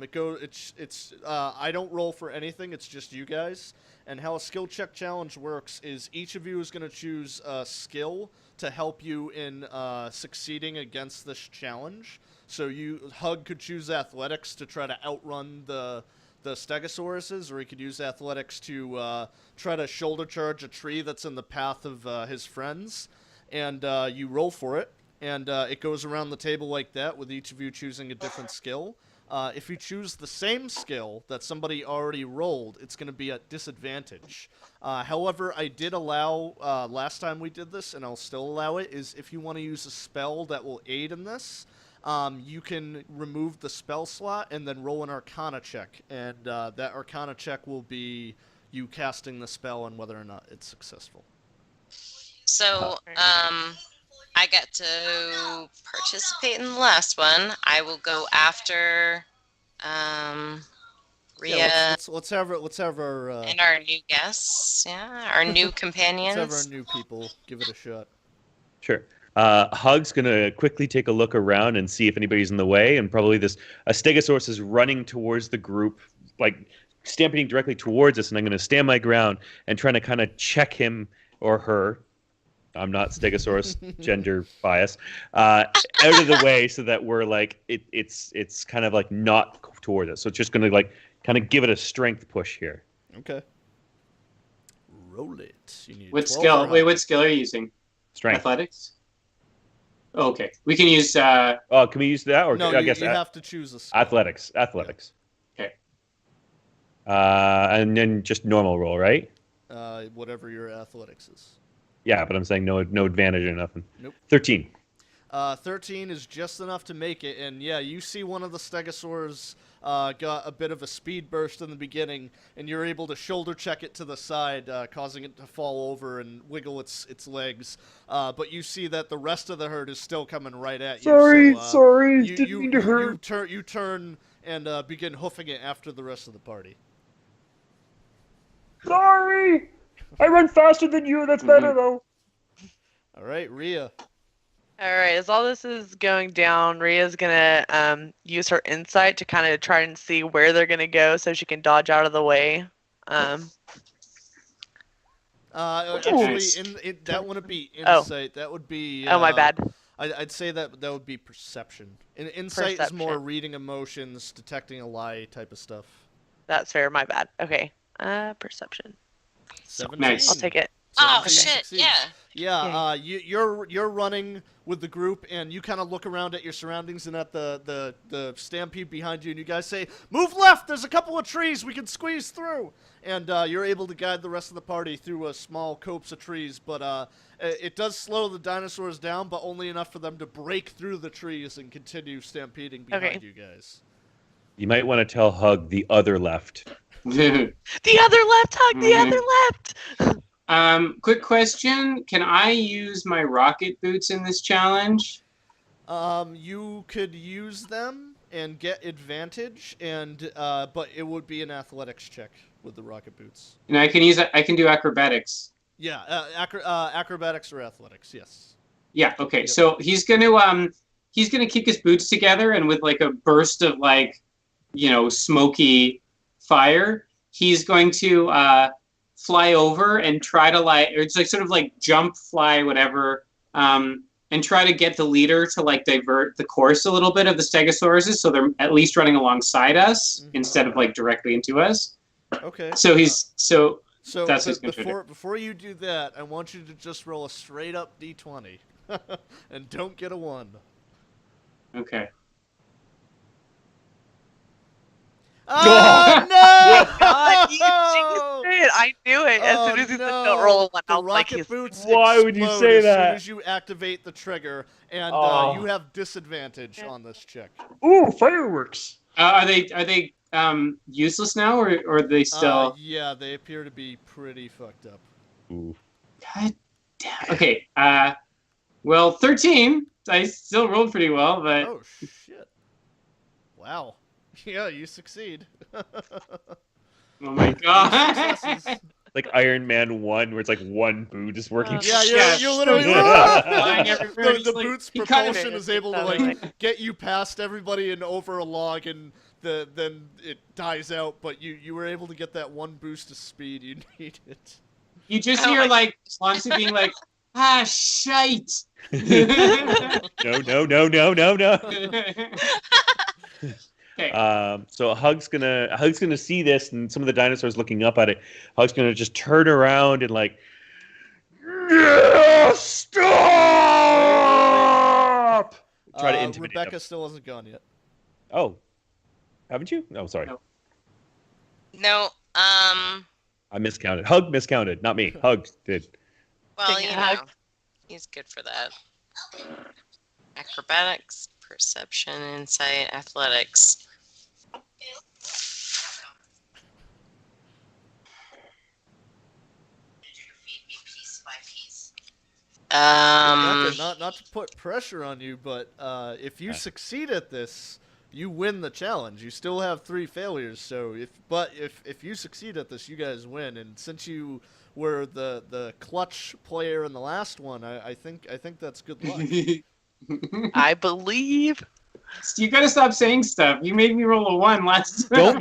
don't roll for anything. It's just you guys. And how a skill check challenge works is each of you is going to choose a skill to help you in succeeding against this challenge. So Hug could choose athletics to try to outrun the Stegosauruses, or he could use athletics to try to shoulder charge a tree that's in the path of his friends. And you roll for it, and it goes around the table like that, with each of you choosing a different skill. If you choose the same skill that somebody already rolled, it's going to be at disadvantage. However, I did allow, last time we did this, and I'll still allow it, is if you want to use a spell that will aid in this, you can remove the spell slot and then roll an Arcana check. And that Arcana check will be you casting the spell and whether or not it's successful. so I got to participate in the last one. I will go after Rhea Yeah, let's have our and our new guests. Yeah, our new companions. let's have our new people give it a shot. Sure. Hug's gonna quickly take a look around and see if anybody's in the way, and probably a Stegosaurus is running towards the group, like stampeding directly towards us, and I'm gonna stand my ground and trying to kind of check him or her. I'm not Stegosaurus, gender bias. Out of the way so that we're like it's kind of like not toward us. So it's just gonna like kind of give it a strength push here. Okay. Roll it. You need What 12 skill? or Wait, higher. what skill are you using? Strength. Athletics. Okay, we can use. Oh, can we use that? Or No, I you guess have to choose a skill. athletics. Okay. And then just normal roll, right? Whatever your athletics is. Yeah, but I'm saying no advantage or nothing. Nope. 13. 13 is just enough to make it, and yeah, you see one of the Stegosaurs got a bit of a speed burst in the beginning, and you're able to shoulder check it to the side, causing it to fall over and wiggle its legs. But you see that the rest of the herd is still coming right at you. Sorry, You, didn't mean to hurt. You turn and begin hoofing it after the rest of the party. Sorry! I run faster than you, that's better though. All right, Rhea. All right, as all this is going down, Rhea's gonna use her insight to kind of try and see where they're gonna go, so she can dodge out of the way. Um, Actually, Nice. that wouldn't be Oh. insight. That would be. oh, my bad. I'd say that would be perception. Insight is more Perception. reading emotions, detecting a lie type of stuff. That's fair. My bad. Okay. Perception. 17. Nice. I'll take it. Oh 17 shit! succeeds. Yeah. Yeah, you're running with the group, and you kind of look around at your surroundings and at the stampede behind you, and you guys say, "Move left! There's a couple of trees we can squeeze through." And you're able to guide the rest of the party through a small copse of trees, but it does slow the dinosaurs down, but only enough for them to break through the trees and continue stampeding behind you guys. You might want to tell Hug the other left. The other left, Hug. The other left. Quick question. Can I use my rocket boots in this challenge? You could use them and get advantage, and but it would be an athletics check with the rocket boots. And I can do acrobatics. Yeah, acrobatics or athletics, yes. Yeah, okay. Yep. So he's gonna kick his boots together, and with like a burst of like, smoky fire, he's going to fly over and try to it's like sort of like jump, fly, whatever, and try to get the leader to like divert the course a little bit of the Stegosauruses, so they're at least running alongside us instead of like directly into us. Okay. So So that's what's gonna do. before you do that, I want you to just roll a straight up d20, and don't get a 1. Okay. Oh no! God, you jinxed it. I knew it. As soon as he said don't roll a 1, I The was like, rocket boots Why would you explode say as that? soon as you activate the trigger, and you have disadvantage on this check. Ooh, fireworks. Are they useless now, or are they still? Yeah, they appear to be pretty fucked up. Ooh. God damn. Okay. Well, 13. I still rolled pretty well, but Oh shit! Wow. Yeah, you succeed. oh my god. Successes. Like Iron Man 1, where it's like one boot is working. Yeah, Yeah. you literally. Flying everywhere, the just like- boot's he kinda propulsion is able to Totally. like get you past everybody and over a log, and then it dies out. But you were able to get that one boost of speed you needed. You just Oh hear my- like Swansea being like, shite. No. Okay. So Hug's gonna see this, and some of the dinosaurs looking up at it. Hug's gonna just turn around and like, yeah, stop! Try to intimidate Rebecca them. still hasn't gone yet. Oh, haven't you? Oh, sorry. No. No. I miscounted. Hug miscounted, not me. Hug did. Well, Dang it, you Hug. know, he's good for that. Acrobatics, perception, insight, athletics. Rebecca, not to put pressure on you, but if you Yeah. succeed at this, you win the challenge. You still have 3 failures, so if you succeed at this, you guys win. And since you were the clutch player in the last one, I think that's good luck. I believe. You gotta stop saying stuff. You made me roll a 1 last time.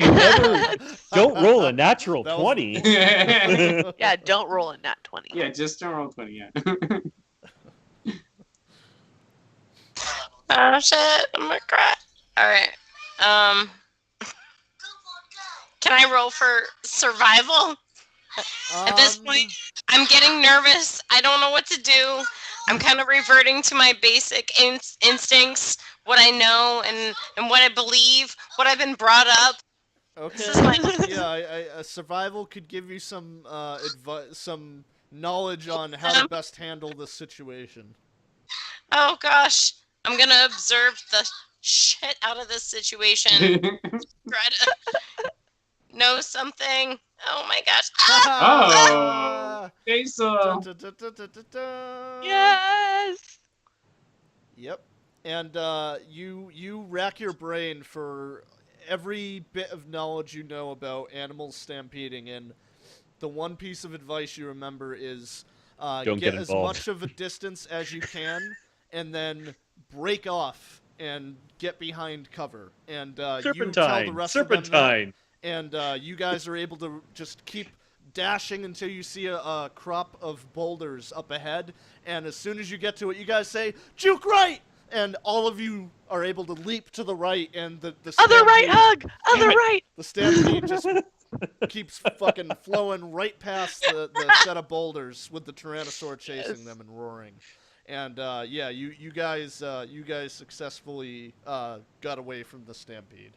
Don't roll a natural That was- 20. Yeah, don't roll a nat 20. Yeah, just don't roll 20. Yeah. Oh shit! I'm gonna cry. All right. Can I roll for survival? At this point, I'm getting nervous. I don't know what to do. I'm kind of reverting to my basic instincts, what I know and what I believe, what I've been brought up. Okay. This is my- Yeah, survival could give you some some knowledge on how to best handle this situation. Oh gosh, I'm gonna observe the shit out of this situation. Try to know something. Oh my gosh. Oh. Okay, so Yes. Yep. And you rack your brain for every bit of knowledge you know about animals stampeding, and the one piece of advice you remember is Don't get get as involved. much of a distance as you can, and then break off and get behind cover. And you tell the Serpentine. rest of them that, and you guys are able to just keep dashing until you see a crop of boulders up ahead, and as soon as you get to it, you guys say, "Juke right!" And all of you are able to leap to the right, and the Other right stampede, hug! Other right! the stampede just keeps fucking flowing right past the set of boulders with the Tyrannosaur chasing Yes. them and roaring. And yeah, you guys successfully got away from the stampede.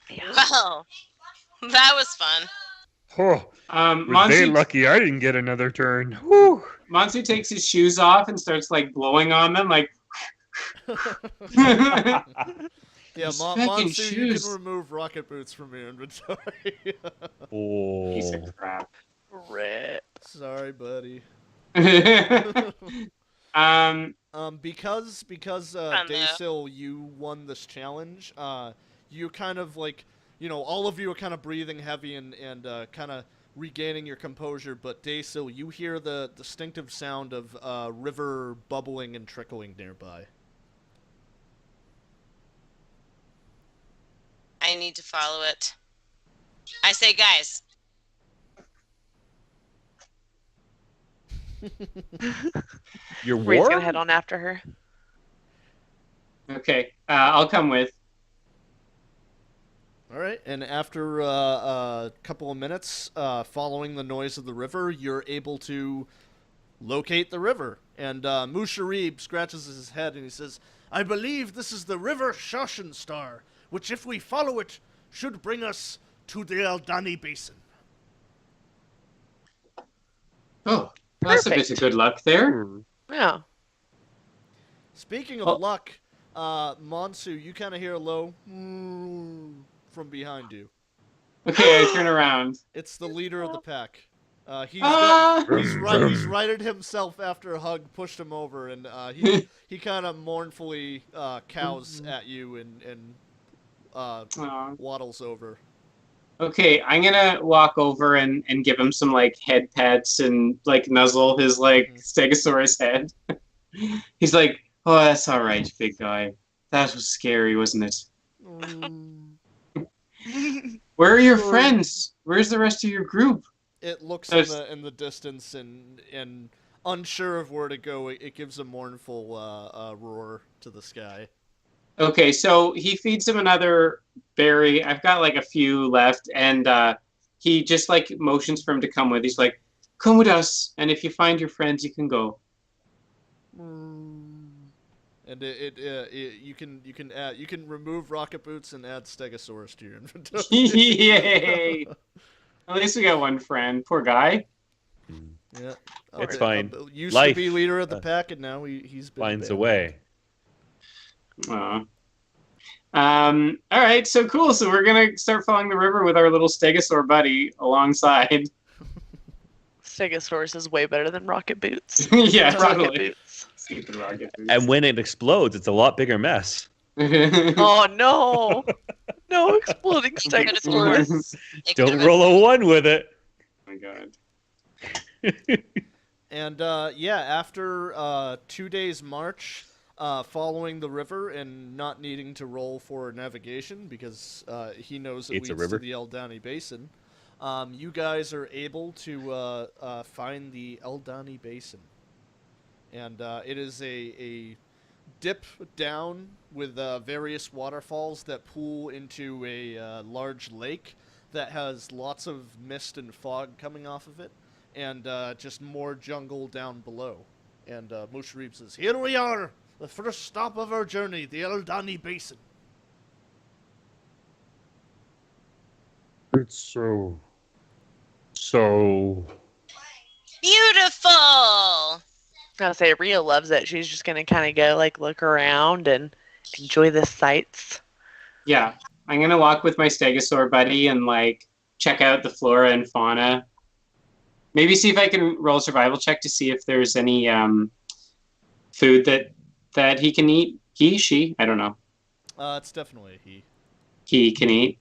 Yeah. Wow, that was fun. Oh, were they Monsu lucky I didn't get another turn. Whew. Monsu takes his shoes off and starts like blowing on them, like. Yeah, These fucking Monsu, you can shoes. remove rocket boots from your inventory. Piece Oh. of crap. Right. Sorry, buddy. um. Because Fun, though. Daysil, you won this challenge. You kind of like, all of you are kind of breathing heavy and kind of regaining your composure. But Daysil, you hear the distinctive sound of river bubbling and trickling nearby. I need to follow it. I say, guys, You're Reed's gonna warm? head on after her. Okay. I'll come with. All right, and after a couple of minutes following the noise of the river, you're able to locate the river. And Musharib scratches his head and he says, "I believe this is the River Shoshenstar, which, if we follow it, should bring us to the Eldani Basin." Oh, well, that's a bit of good luck there. Yeah. Speaking of Oh. luck, Monsu, you kind of hear a low from behind you. Okay, I turn around. It's the leader of the pack. He's Ah! he's righted himself after Hug pushed him over, and he kind of mournfully cows at you and Aw. waddles over. Okay, I'm gonna walk over and give him some like head pets and like nuzzle his like Stegosaurus head. He's like, "Oh, that's all right, big guy. That was scary, wasn't it? Where are your friends? Where's the rest of your group?" It looks There's- in the distance and unsure of where to go. It gives a mournful roar to the sky. Okay, so he feeds him another berry. I've got like a few left, and he just like motions for him to come with. He's like, "Come with us, and if you find your friends, you can go." And you can remove rocket boots and add Stegosaurus to your inventory. Yay! At least we got one friend. Poor guy. Yeah, It's fine. Used Life, to be leader of the pack, and now he's been Finds a banned. way. Aw. All right, so cool. So we're gonna start following the river with our little Stegosaur buddy alongside. Stegosaurus is way better than rocket boots. Yeah, Rocket totally. boots. Stupid rocket boots. And when it explodes, it's a lot bigger mess. Oh no! No exploding Stegosaurus. it Don't could've roll a one with it. Oh my god. And yeah, after 2 days march, following the river and not needing to roll for navigation because he knows it It's a leads river. to the Eldani Basin, you guys are able to find the Eldani Basin. And it is a dip down with various waterfalls that pool into a large lake that has lots of mist and fog coming off of it, and just more jungle down below. And Musharib says, "Here we are, the first stop of our journey, the Eldani Basin." It's so Beautiful. I gotta say, Ria loves it. She's just gonna kind of go like look around and enjoy the sights. Yeah, I'm gonna walk with my Stegosaur buddy and like check out the flora and fauna. Maybe see if I can roll a survival check to see if there's any food that he can eat. He, she, I don't know. It's definitely a he. He can eat.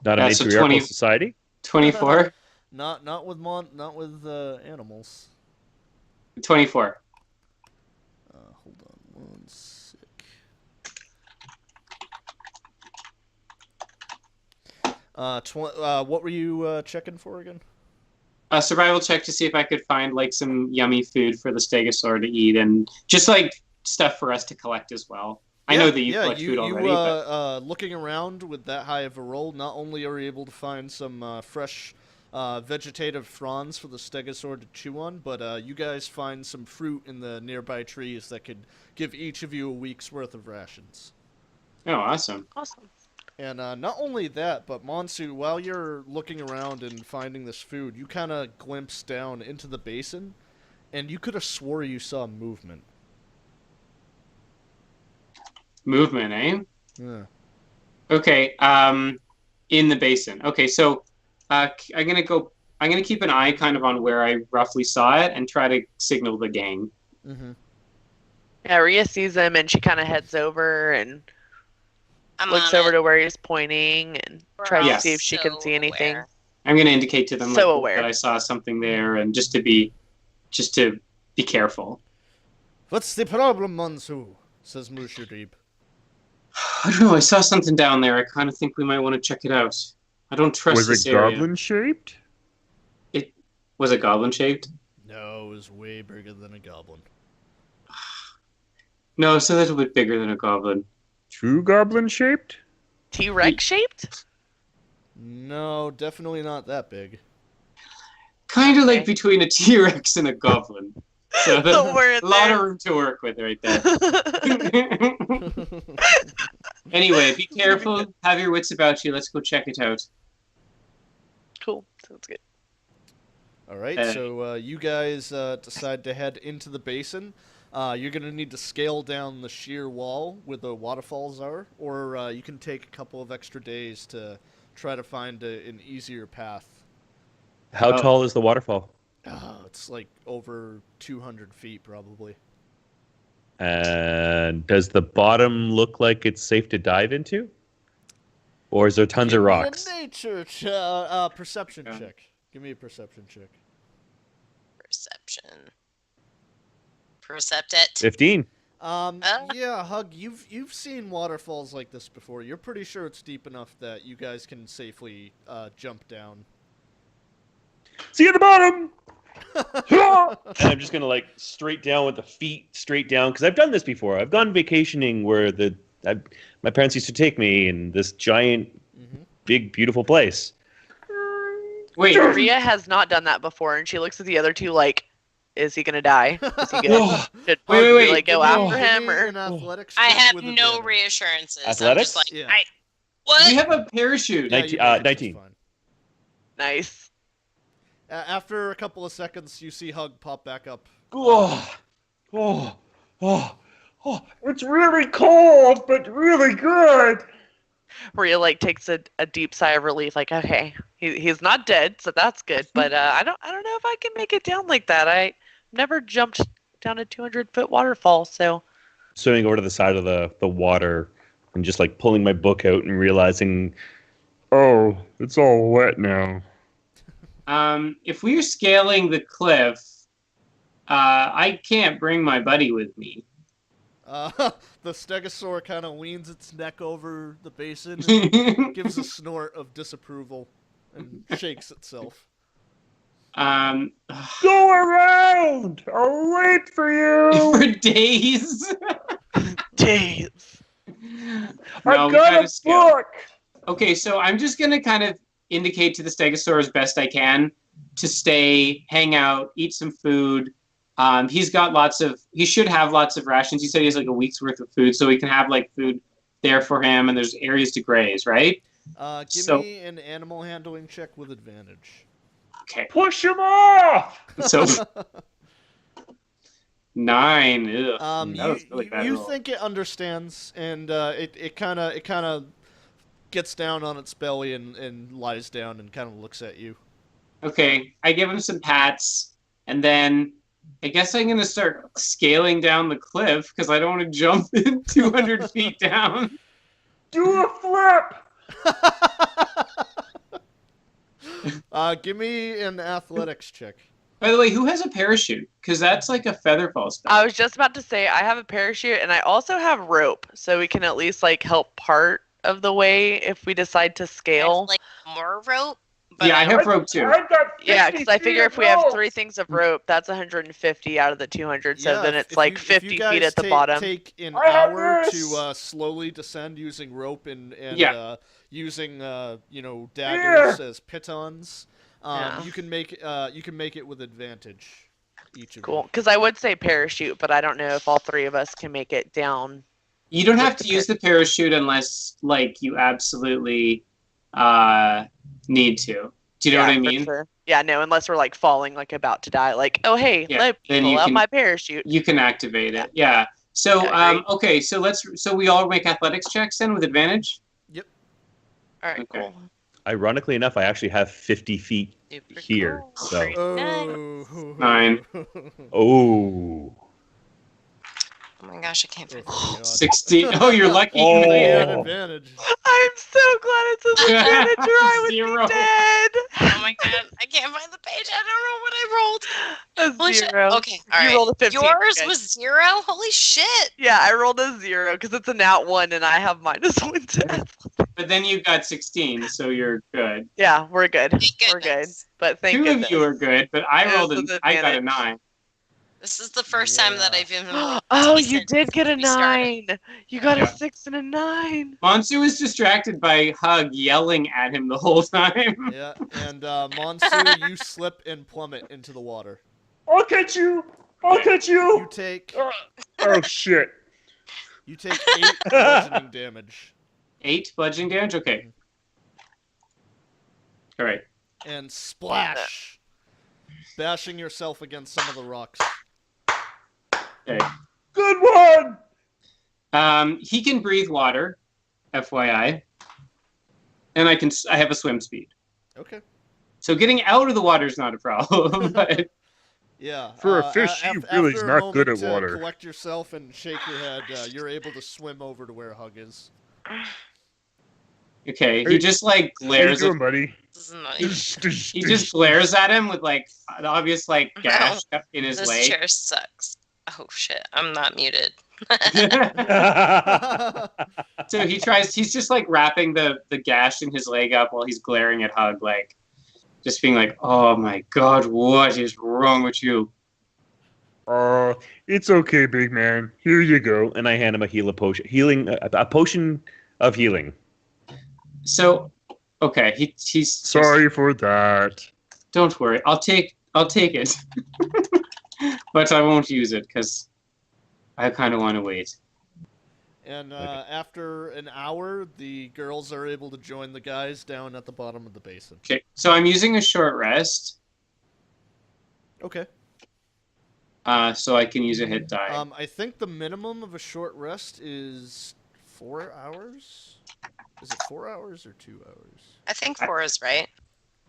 Not a That's a matriarchal 20 society. 24. Not with animals. 24. Hold on one sec. What were you checking for again? A survival check to see if I could find like some yummy food for the stegosaur to eat, and just like stuff for us to collect as well. I know that you collect food already, but looking around with that high of a roll, not only are you able to find some fresh vegetative fronds for the stegosaur to chew on, but you guys find some fruit in the nearby trees that could give each of you a week's worth of rations. oh, awesome. Awesome. And not only that, but Monsu, while you're looking around and finding this food, you kind of glimpse down into the basin, and you could have swore you saw movement. Movement, eh? Yeah. Okay. In the basin. Okay, so I'm gonna keep an eye kind of on where I roughly saw it and try to signal the gang. Mm-hmm. Yeah, Rhea sees him and she kind of heads over and I'm looks on over it. to where he's pointing and We're tries all to see if she can so see anything. aware. I'm gonna indicate to them So like, aware. that I saw something there, and just to be careful. What's the problem, Monsu? Says Mushirib. I don't know. I saw something down there. I kind of think we might want to check it out. I don't trust Was this it area. goblin shaped? Was it goblin shaped? No, it was way bigger than a goblin. No, it's a little bit bigger than a goblin. True goblin shaped? T-Rex shaped? No, definitely not that big. Kind of like Okay. between a T-Rex and a goblin. So there's We're a in lot there. of room to work with right there. Anyway, be careful. Have your wits about you. Let's go check it out. Cool. Sounds good. All right, so you guys decide to head into the basin. You're going to need to scale down the sheer wall where the waterfalls are, or you can take a couple of extra days to try to find an easier path. How Oh. tall is the waterfall? It's like over 200 feet, probably. And does the bottom look like it's safe to dive into? Or is there tons of rocks? Give me a nature perception Yeah. check. Give me a perception check. Perception. Percept it. 15. Yeah, Hug, you've seen waterfalls like this before. You're pretty sure it's deep enough that you guys can safely jump down. See you at the bottom! And I'm just gonna like straight down with the feet straight down because I've done this before. I've gone vacationing where my parents used to take me in this giant, big, beautiful place. Wait, Rhea has not done that before, and she looks at the other two like, is he gonna die? Is he gonna should Wait, we, like Give go me- after give him me or an athletics I check have with no advantage. reassurances. Athletics? I'm just like, Yeah. what? we have a parachute. Yeah, 19, you managed 19. just fine. nice? After a couple of seconds, you see Hug pop back up. Oh, oh, oh, oh, it's really cold, but really good. Rhea like takes a deep sigh of relief, like, okay, he's not dead, so that's good. But I don't know if I can make it down like that. I never jumped down a 200-foot waterfall, so Swimming over to the side of the water and just like pulling my book out and realizing Oh, it's all wet now. If we're scaling the cliff, I can't bring my buddy with me. The stegosaur kind of leans its neck over the basin and gives a snort of disapproval and shakes itself. Go around! I'll wait for you! For days. days. No, I we got gotta a scale. book! Okay, so I'm just gonna kind of indicate to the stegosaur as best I can to stay, hang out, eat some food. He should have lots of rations. He said he has like a week's worth of food, so we can have like food there for him, and there's areas to graze, right? Give So- me an animal handling check with advantage. Okay, Push him off! so 9. Ugh, that was really bad you roll. think it understands, and it kind of gets down on its belly and lies down and kind of looks at you. Okay, I give him some pats, and then I guess I'm gonna start scaling down the cliff because I don't want to jump in 200 feet down. Do a flip! Give me an athletics check. By the way, who has a parachute? Because that's like a featherfall spell. I was just about to say I have a parachute and I also have rope, so we can at least like help part of the way if we decide to I have, scale. like more rope, but Yeah, I have rope too. I've got Yeah, 50 because I figure feet if we have of 3 ropes. things of rope, that's 150 out of the 200. So Yeah, then if- it's if like you- if 50 you feet guys at the bottom. take an I have hour this. to slowly descend using rope and Yeah. using daggers Yeah. as pitons, Yeah. you can make it with advantage. Each of Cool. Because I would say parachute, but I don't know if all 3 of us can make it down. You don't With have the to use the parachute unless like you absolutely need to. Do you know what I for mean? sure. Yeah, no, unless we're like falling, like about to die. Like, oh hey, Yeah, let me then pull you out can- my parachute. You can activate it. Yeah. So Yeah, great. okay, so we all make athletics checks then with advantage? Yep. All right, Okay. cool. Ironically enough, I actually have 50 feet super here. cool. So, Nice. Oh. 9. oh, Oh my gosh, I can't find Oh, it. God. 16. Oh, you're lucky. Oh. They had Oh. advantage. I'm so glad it's an advantage, or I would 0. be dead. Oh my god, I can't find the page. I don't know what I rolled. A Holy shit. 0. Okay, all You right. rolled a 15. Yours Okay. was 0? Holy shit. Yeah, I rolled a 0 because it's a nat 1 and I have -1 to athletic. But then you got 16, so you're good. Yeah, we're good. Thank We're good. goodness. But thank 2 goodness. of you are good, but I It rolled was I got a advantage. 9. This is the first time that Yeah. I've even rolled Oh, you decent did get a before we started. 9. You got Yeah. a 6 and a 9. Monsu was distracted by Hug yelling at him the whole time. Yeah, and Monsu, you slip and plummet into the water. I'll catch you. I'll catch You you. take Oh shit. 8 bludgeoning damage 8 bludgeoning damage? Okay. Alright. and splash, bashing yourself against some of the rocks. Okay. Good one. He can breathe water, FYI. And I have a swim speed. Okay. So getting out of the water is not a problem. But Yeah. For a fish, he really is after a not good moment at to water. Collect yourself and shake your head. You're able to swim over to where Hug is. okay, Hey, he just like How you glares doing, at buddy? This is nice. he just glares at him with like an obvious like gash in his This leg. chair sucks. Oh shit, I'm not muted. So he's just like wrapping the gash in his leg up while he's glaring at Hug, like just being like, oh my god, what is wrong with you? It's okay, big man. Here you go. and I hand him a potion of healing. So okay, he's Sorry for that. don't worry, I'll take it. But I won't use it because I kind of want to wait. And Okay. after an hour, the girls are able to join the guys down at the bottom of the basin. Okay, so I'm using a short rest, Okay. so I can use a hit die. I think the minimum of a short rest is 4 hours. Is it 4 hours or 2 hours? I think 4 is right.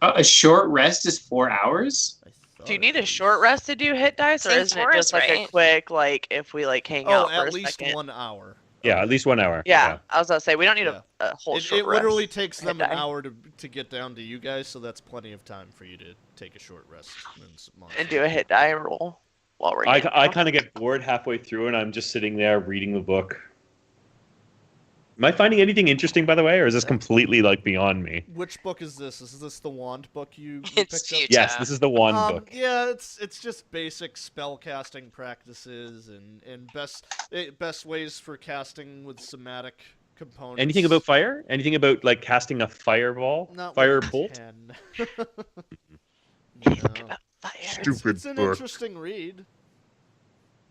A short rest is 4 hours? I thought Do you it need a was. short rest to do hit dice, or Think isn't it 4 just is like a right. quick, like if we like hang Oh, out for at a least second? 1 hour. Yeah, at least 1 hour. Yeah, I was gonna say we don't need Yeah. a whole It short literally rest. takes Hit them an die. hour to get down to you guys, so that's plenty of time for you to take a short rest And do a hit die roll while we're I getting I out. kind of get bored halfway through, and I'm just sitting there reading the book. Am I finding anything interesting, by the way, or is this completely like beyond me? Which book is this? Is this the wand book you It's picked up? Future. Yes, this is the wand book. Yeah, it's just basic spell casting practices and best ways for casting with somatic components. Anything about fire? Anything about like casting a fireball? Not Fire with bolt? 10. Anything No. about fire. Stupid It's an book. interesting read.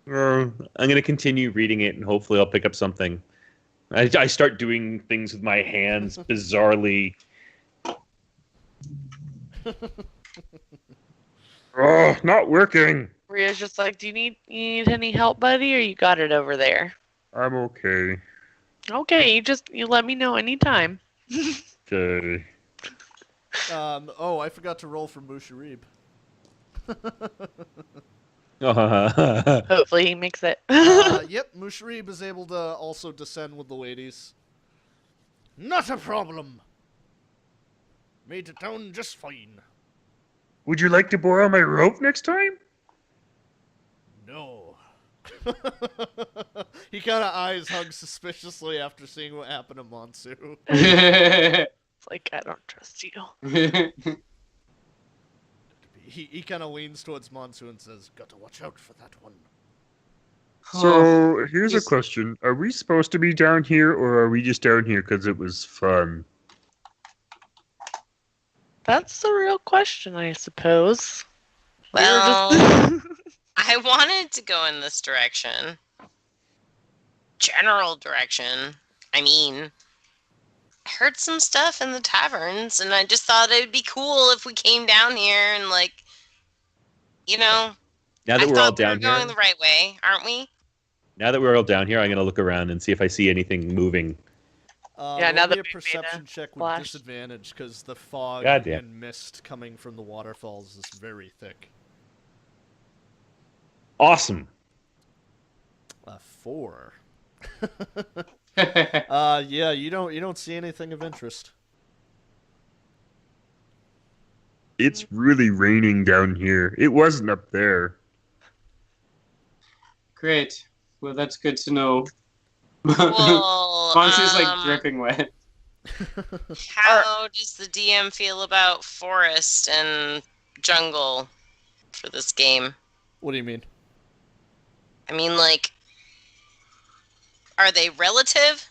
I'm gonna continue reading it, and hopefully I'll pick up something. I start doing things with my hands bizarrely. Oh, not working. Rhea's just like, do you need any help, buddy, or you got it over there? I'm okay. Okay, you let me know anytime. Okay. Oh, I forgot to roll for Musharib. Hopefully he makes it. Yep, Musharib is able to also descend with the ladies. Not a problem. Made it down just fine. Would you like to borrow my rope next time? No. He kind of eyes Hug suspiciously after seeing what happened to Monsu. It's like, I don't trust you. He kind of leans towards Monsu and says, "Got to watch out for that one." So here's a Yes. question: are we supposed to be down here, or are we just down here because it was fun? That's the real question, I suppose. We were Well, just... I wanted to go in this direction. General direction. I mean, I heard some stuff in the taverns, and I just thought it would be cool if we came down here and, like, you know, Now I that we're all thought we were down here, going the right way, aren't we? now that we're all down here, I'm gonna look around and see if I see anything moving. Yeah, Roll now me that a we made perception a check with splash. disadvantage because the fog Goddamn. and mist coming from the waterfalls is very thick. Awesome. 4. Yeah, you don't see anything of interest. It's really raining down here. It wasn't up there. Great. Well, that's good to know. Well, Monty's like dripping wet. how does the DM feel about forest and jungle for this game? What do you mean? I mean, like, are they relative?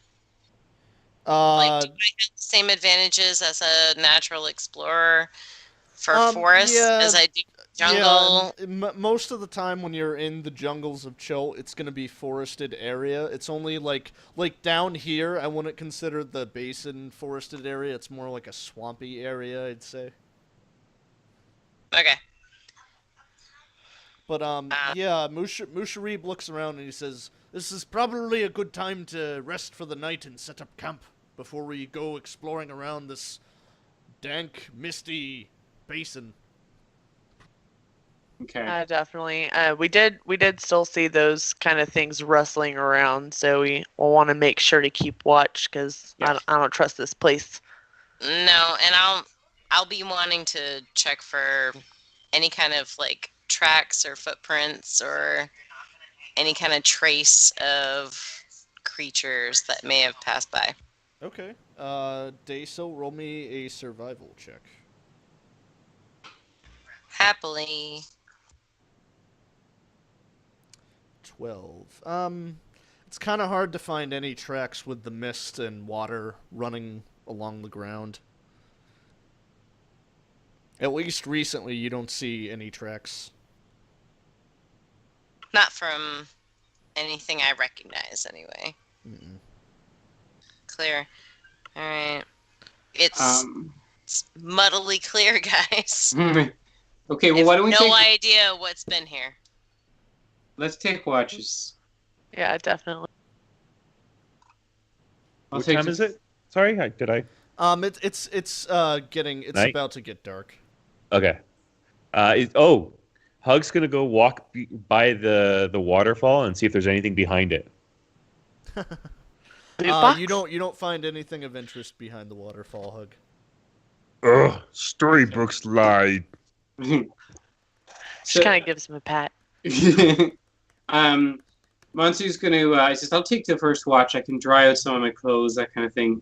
Like, do I have the same advantages as a natural explorer for forest yeah, as I do jungle? Yeah, most of the time when you're in the jungles of Cho, it's gonna be forested area. It's only like down here, I wouldn't consider the basin forested area. It's more like a swampy area, I'd say. Okay. But yeah, Musharib looks around and he says, "This is probably a good time to rest for the night and set up camp before we go exploring around this dank, misty basin." Okay. Definitely. We did still see those kind of things rustling around, so we will want to make sure to keep watch because Yes. I don't trust this place. No, and I'll be wanting to check for any kind of like tracks or footprints or any kind of trace of creatures that may have passed by. Okay. Daisel, roll me a survival check. Happily. 12. It's kind of hard to find any tracks with the mist and water running along the ground. At least recently, you don't see any tracks. Not from anything I recognize, anyway. Mm-mm. Clear. Alright. It's muddily clear, guys. Okay, well, I why have don't we no take... idea what's been here. Let's take watches. Yeah, definitely. I'll What take time the- is it? Sorry, did I? It's Night? about to get dark. Okay. Hug's gonna go walk by the waterfall and see if there's anything behind it. Loot box? You don't find anything of interest behind the waterfall, Hug. Ugh, storybooks lie. Just kind of gives him a pat. Monsu's gonna. He says, "I'll take the first watch. I can dry out some of my clothes, that kind of thing."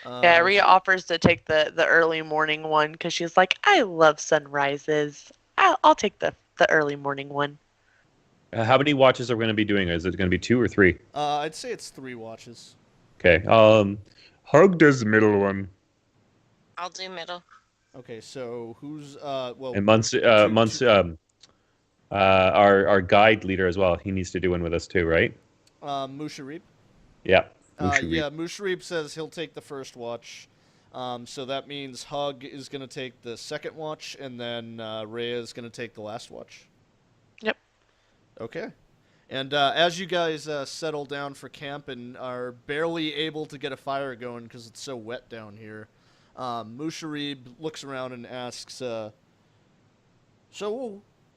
Yeah, Rhea offers to take the early morning one because she's like, I love sunrises. I'll take the early morning one. How many watches are we gonna be doing? Is it gonna be 2 or 3? I'd say it's 3 watches. Okay. Hug does the middle one. I'll do middle. Okay, so who's well? And our guide leader as well. He needs to do one with us too, right? Musharib. Yeah. Yeah, Musharib says he'll take the first watch. So that means Hug is going to take the second watch, and then Rhea is going to take the last watch. Yep. Okay. And as you guys settle down for camp and are barely able to get a fire going because it's so wet down here, Musharib looks around and asks, "So,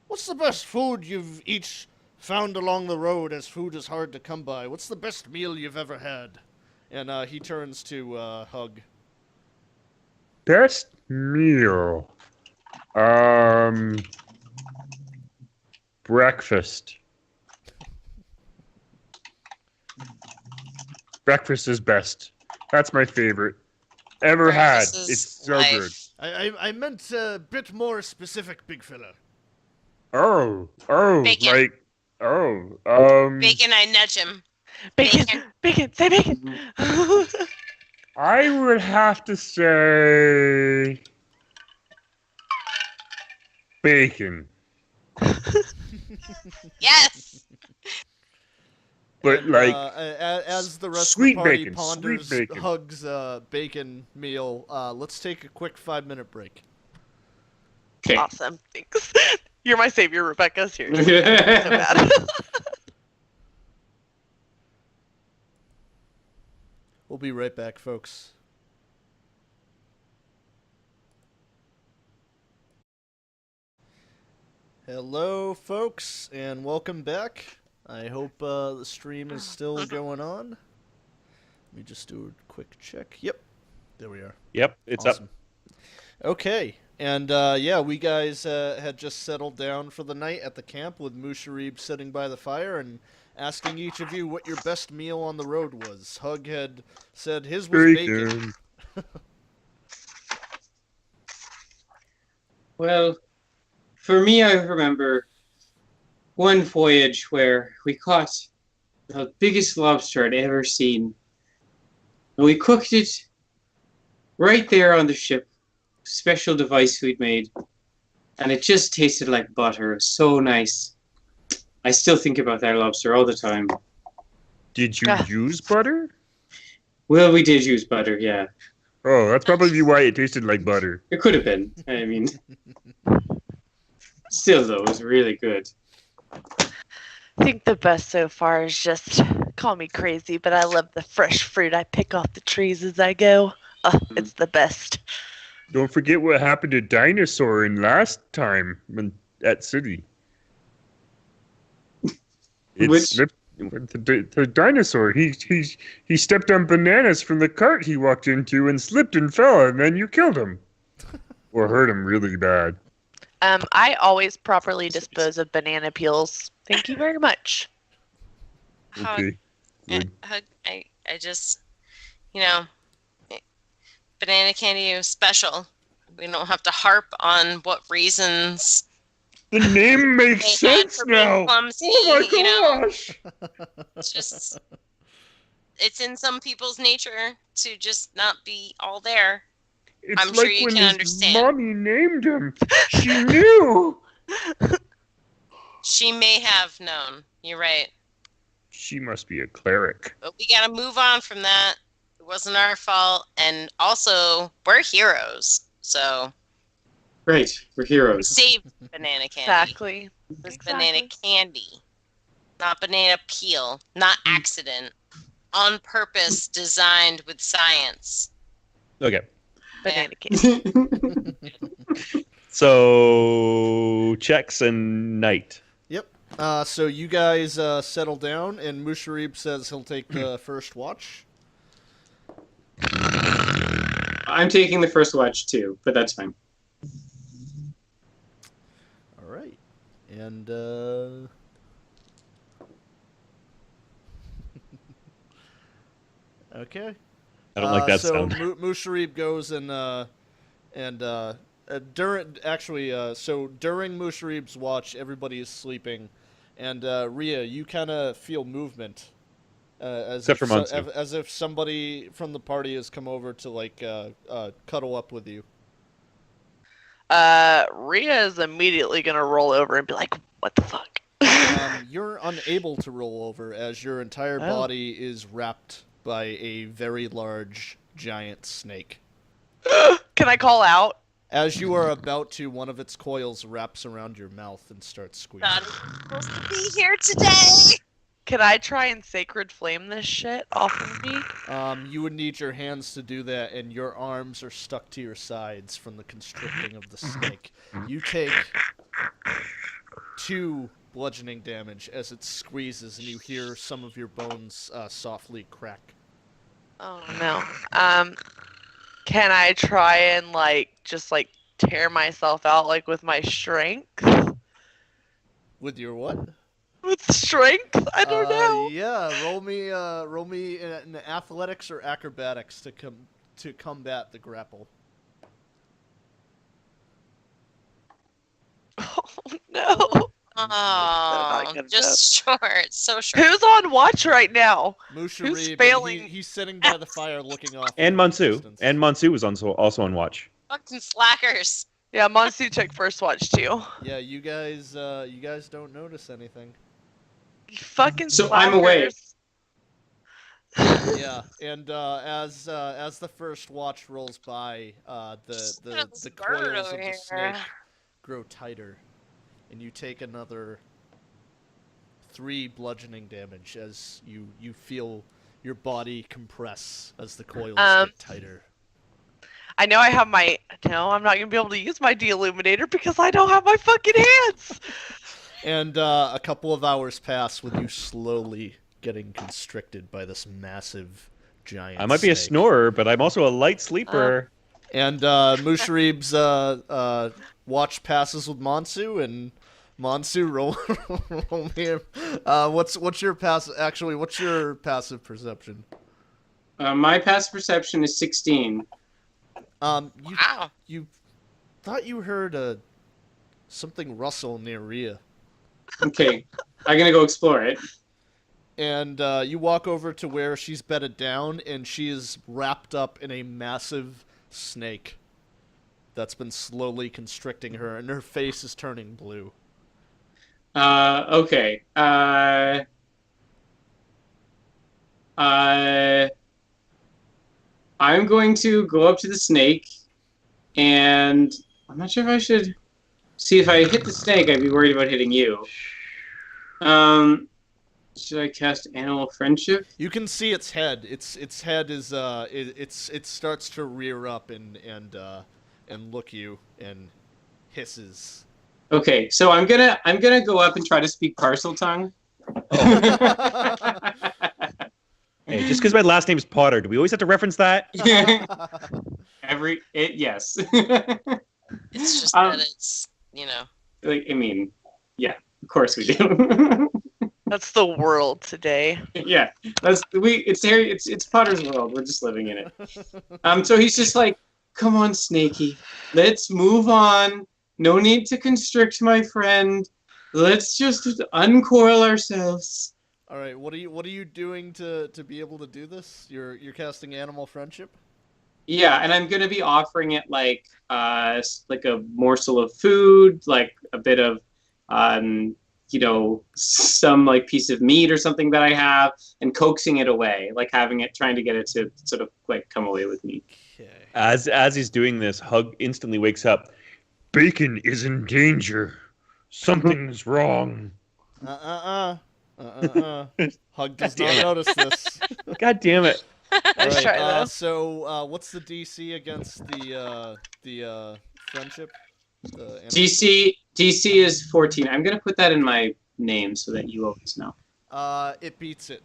what's the best food you've each found along the road, as food is hard to come by? What's the best meal you've ever had?" And he turns to Hug. Best meal. Breakfast. Breakfast is best. That's my favorite. Ever had. Breakfast is It's so life. good. I meant a bit more specific, big fella. Oh, Bacon. like, oh, Bacon, I nudge him. Bacon, bacon, say bacon. I would have to say bacon. Yes. But And, like, as the rest sweet of the party bacon, ponders sweet bacon. Hug's bacon meal, let's take a quick 5-minute break. Okay. Awesome, thanks. You're my savior, Rebecca. Seriously, so bad. We'll be right back, folks. Hello, folks, and welcome back. I hope the stream is still going on. Let me just do a quick check. Yep, there we are. Yep, it's Awesome. up. Okay, and yeah, we guys had just settled down for the night at the camp with Musharib sitting by the fire and asking each of you what your best meal on the road was. Hug had said his was bacon. Well, for me, I remember one voyage where we caught the biggest lobster I'd ever seen. And we cooked it right there on the ship. Special device we'd made. And it just tasted like butter. It was so nice. I still think about that lobster all the time. Did you use butter? Well, we did use butter, yeah. Oh, that's probably why it tasted like butter. It could have been. I mean, still, though, it was really good. I think the best so far is just, call me crazy, but I love the fresh fruit I pick off the trees as I go. It's the best. Don't forget what happened to Dinosaur in last time at City. The dinosaur, he stepped on bananas from the cart he walked into and slipped and fell, and then you killed him. Or hurt him really bad. I always properly dispose of banana peels. Thank you very much. Okay. Hug, I just, banana candy is special. We don't have to harp on what reasons. The name makes sense now. Clumsy, Oh my gosh! It's in some people's nature to just not be all there. It's I'm like sure you when can his understand. mommy named him. She knew. She may have known. You're right. She must be a cleric. But we gotta move on from that. It wasn't our fault. And also, we're heroes. So Right, we're heroes. save banana candy. Exactly. This banana candy. Not banana peel. Not accident. On purpose, designed with science. Okay. Banana candy. So checks and night. Yep. So you guys settle down, and Musharib says he'll take the first watch. I'm taking the first watch too, but that's fine. All right. And okay. I don't like that so sound. Musharib goes and during Musharib's watch, everybody is sleeping, and Rhea, you kind of feel movement, Except for Muncie. as if somebody from the party has come over to like cuddle up with you. Rhea is immediately gonna roll over and be like, "What the fuck?" You're unable to roll over as your entire body is wrapped by a very large, giant snake. Can I call out? As you are about to, one of its coils wraps around your mouth and starts squeezing. God, we're supposed to be here today. Can I try and sacred flame this shit off of me? You would need your hands to do that, and your arms are stuck to your sides from the constricting of the snake. You take 2 bludgeoning damage as it squeezes, and you hear some of your bones softly crack. Oh no. Can I try and just tear myself out with my strength? With your what? With strength? I don't know. Yeah, roll me in athletics or acrobatics to combat the grapple. Oh no. Oh, good just short, so short. Who's on watch right now? Who's Musharib, failing? he's sitting by the fire looking off. And into the Monsu. distance. And Monsu was also on watch. Fucking slackers. Yeah, Monsu took first watch too. Yeah, you guys don't notice anything. You fucking So I'm away. slackers. Yeah, and as the first watch rolls by, the Bird coils over of the here. snake grow tighter, and you take another 3 bludgeoning damage as you feel your body compress as the coils get tighter. I know I have my. No, I'm not gonna be able to use my de-illuminator because I don't have my fucking hands. And a couple of hours pass with you slowly getting constricted by this massive giant I might be a snake. snorer, but I'm also a light sleeper. And Musharib's watch passes with Monsu, and Monsu roll me. What's your passive? Actually, what's your passive perception? My passive perception is 16. Wow. You thought you heard something rustle near Rhea, Okay, I'm gonna go explore it. and you walk over to where she's bedded down, and she is wrapped up in a massive snake that's been slowly constricting her, and her face is turning blue. Okay. I'm going to go up to the snake, and I'm not sure if I should see if I hit the snake. I'd be worried about hitting you. Should I cast Animal Friendship? You can see its head. Its head is it starts to rear up and look you and hisses. Okay, so I'm gonna go up and try to speak parcel tongue. Hey, just because my last name's Potter, do we always have to reference that? Yes. It's just that it's, Like, I mean, yeah, of course we do. That's the world today. Yeah, it's Potter's world. We're just living in it. So he's just like, come on, Snakey, let's move on. No need to constrict, my friend. Let's just uncoil ourselves. All right, what are you doing to be able to do this? You're casting Animal Friendship? Yeah, and I'm gonna be offering it like a morsel of food, like a bit of some like piece of meat or something that I have, and coaxing it away, like trying to get it to sort of like come away with me. Okay. As he's doing this, Hug instantly wakes up. Bacon is in danger. Something's wrong. Hug does not notice this. God damn it. Let's try that. So, what's the DC against the friendship? DC is 14. I'm gonna put that in my name so that you always know. It beats it.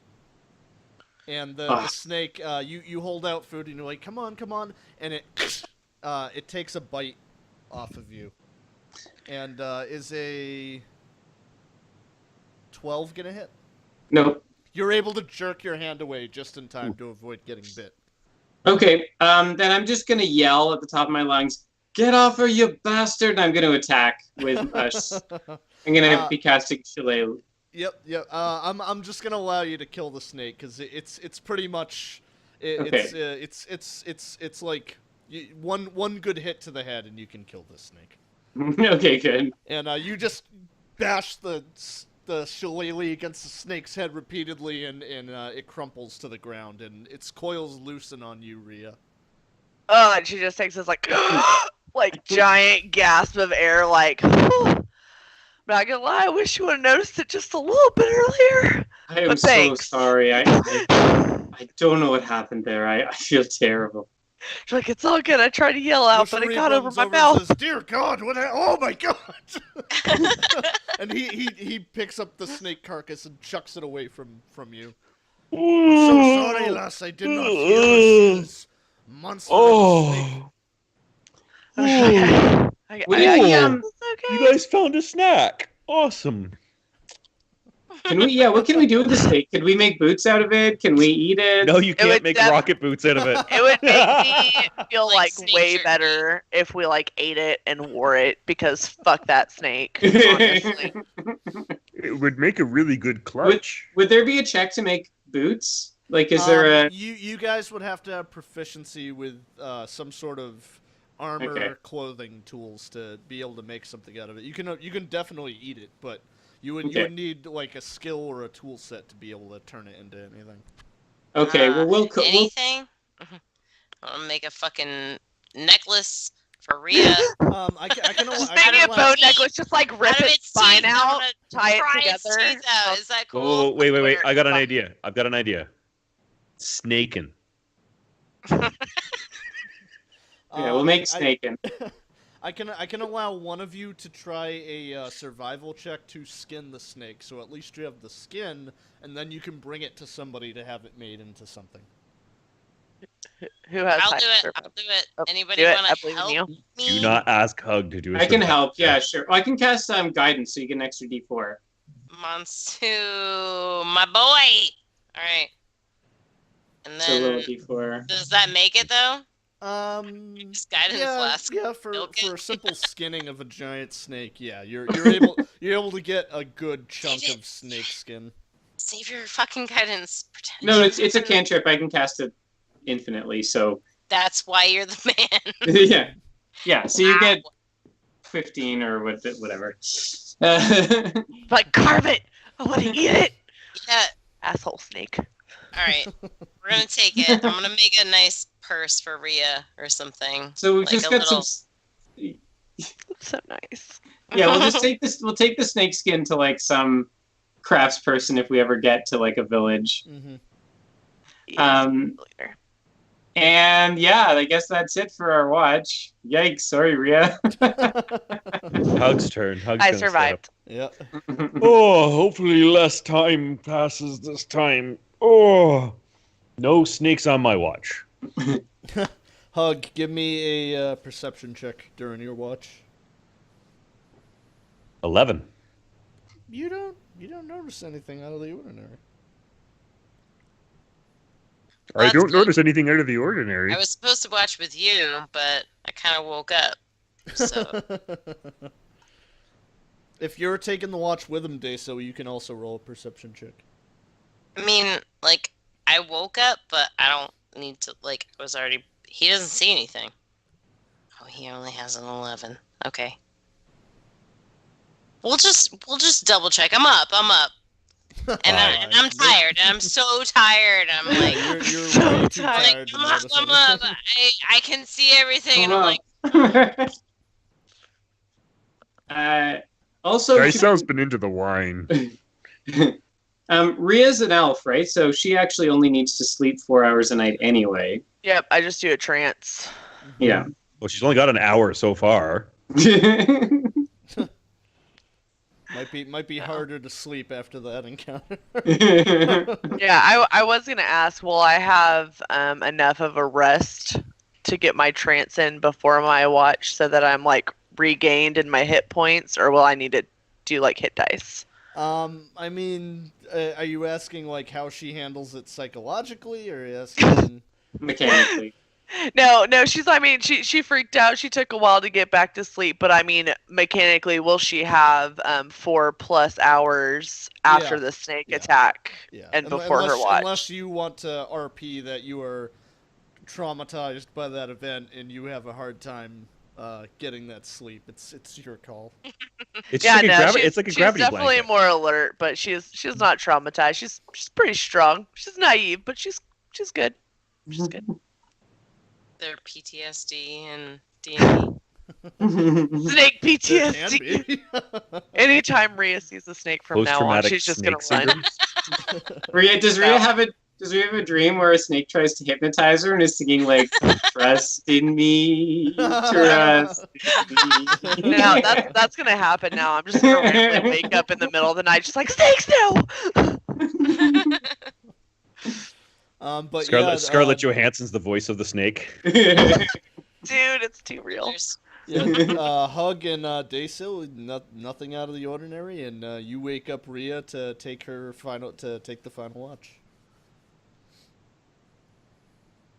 And the snake, you hold out food and you're like, come on, and it takes a bite off of you. And is a 12 gonna hit? Nope. You're able to jerk your hand away just in time to avoid getting bit. Okay, then I'm just gonna yell at the top of my lungs, "Get off her, you bastard!" And I'm gonna attack with I'm gonna be casting Shillelagh. Yep. I'm just gonna allow you to kill the snake because it's pretty much it's like one good hit to the head and you can kill this snake. Okay, good. And you just bash the shillelagh against the snake's head repeatedly, and it crumples to the ground, and its coils loosen on you, Rhea. Oh, and she just takes this like giant gasp of air, like. Not gonna lie, I wish you would have noticed it just a little bit earlier. I am But so thanks. sorry. I don't know what happened there. I feel terrible. She's like, it's all good. I tried to yell out, but it got over my And mouth. says, "Dear God, oh my God!" And he picks up the snake carcass and chucks it away from you. I'm so sorry, lass. I did not hear or see this monster snake. Okay. Would you, It's okay. You guys found a snack. Awesome. Can we? Yeah. What can we do with the snake? Can we make boots out of it? Can we eat it? No, you can't would make def- rocket boots out of it. It would make me feel Like like snake way jerky. better if we like ate it and wore it because fuck that snake. Honestly. It would make a really good clutch. Would there be a check to make boots? Like, is there a? You guys would have to have proficiency with some sort of armor Okay. clothing tools to be able to make something out of it. You can definitely eat it, but you Okay. would need like a skill or a tool set to be able to turn it into anything. Okay. Well, we'll anything. I'll make a fucking necklace for Rhea. I can Just I make can me a allow- bow necklace, just like rip Out of its its spine teeth, I'm out, gonna tie Pry it its together. teeth out. Is that cool? Oh, wait. I got an Fine. idea. I've got an idea. Snaking. yeah, we'll make I- snaking. I can allow one of you to try a survival check to skin the snake, so at least you have the skin, and then you can bring it to somebody to have it made into something. Who has I'll time do to it. survive? I'll do it. Oh, Anybody do it. want I to believe in help you. me? Do not ask Hug to do it. I can help. Yeah, sure. Oh, I can cast guidance, so you get an extra D4. Monsu, my boy. All right. And So a little then, D4. does that make it though? Just guidance Yeah, flask. yeah. For Milk it. for simple skinning of a giant snake, yeah, you're able to get a good chunk Save it. of snake skin. Save your fucking guidance. Pretend. No, it's a cantrip. I can cast it infinitely. So That's why you're the man. yeah. So you Wow. get 15 or whatever. Like carve it. I want to eat it. Yeah. Asshole snake. All right. We're gonna take it. I'm gonna make a nice purse for Rhea or something. So we've Like just a got little- some. That's so nice. Yeah, we'll just take this. We'll take the snake skin to like some crafts person if we ever get to like a village. Mm-hmm. Later. And yeah, I guess that's it for our watch. Yikes! Sorry, Rhea. Hug's turn. Hug's I gonna survived. Yeah. Oh, hopefully less time passes this time. Oh, no snakes on my watch. Hug, give me a perception check during your watch. 11. You don't notice anything out of the ordinary. I That's don't good. notice anything out of the ordinary. I was supposed to watch with you, but I kind of woke up. So If you're taking the watch with him, Deso, you can also roll a perception check. I mean, like, I woke up, but I don't need to. Like, I was already. He doesn't see anything. Oh, he only has an 11. Okay. We'll just double check. I'm up. And I'm tired. And I'm so tired. I'm like, You're So way too tired. tired to I'm up. notice I'm anything. up. I can see everything. And I'm like, Also, Icel's been into the wine. Rhea's an elf, right? So she actually only needs to sleep 4 hours a night anyway. Yep, I just do a trance. Yeah. Well, she's only got an hour so far. Might be harder to sleep after that encounter. Yeah, I was gonna ask, will I have enough of a rest to get my trance in before my watch so that I'm like regained in my hit points, or will I need to do like hit dice? I mean, are you asking like how she handles it psychologically, or are you asking? Mechanically. No, she freaked out. She took a while to get back to sleep, but I mean, mechanically, will she have 4+ hours after Yeah. the snake Yeah. attack Yeah, and before her watch? Unless you want to RP that you are traumatized by that event and you have a hard time getting that sleep, it's your call. It's Yeah, like a no, gravity. It's like a she's gravity definitely blanket. more alert, but she's not traumatized. She's pretty strong. She's naive, but she's good. She's good. their PTSD and D&D. Snake There PTSD. can be. Anytime Rhea sees a snake from now on, Post-traumatic she's just snake gonna run. syndrome. Does Rhea have a dream where a snake tries to hypnotize her and is singing like "Trust in me, trust in me"? No, that's gonna happen now. I'm just gonna randomly wake up in the middle of the night, just like snakes no. But Scarlett, yeah, Scarlett Johansson's the voice of the snake. Dude, it's too real. Yeah, Hug and Daysil, nothing out of the ordinary, and you wake up Rhea to take the final watch.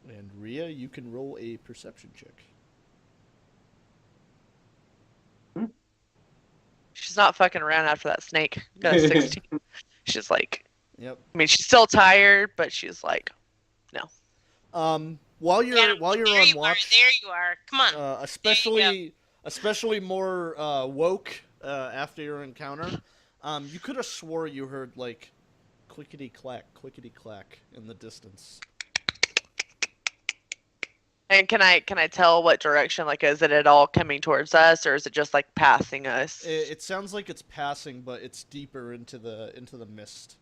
And Rhea, you can roll a perception check. She's not fucking around after that snake. Got a 16. She's like, Yep. I mean, she's still tired, but she's like, no. While you're Yeah, while you're there on you watch, Are, there you are. Come on. especially more woke after your encounter, you could have swore you heard like clickety clack in the distance. And can I tell what direction? Like, is it at all coming towards us, or is it just like passing us? It sounds like it's passing, but it's deeper into the mist.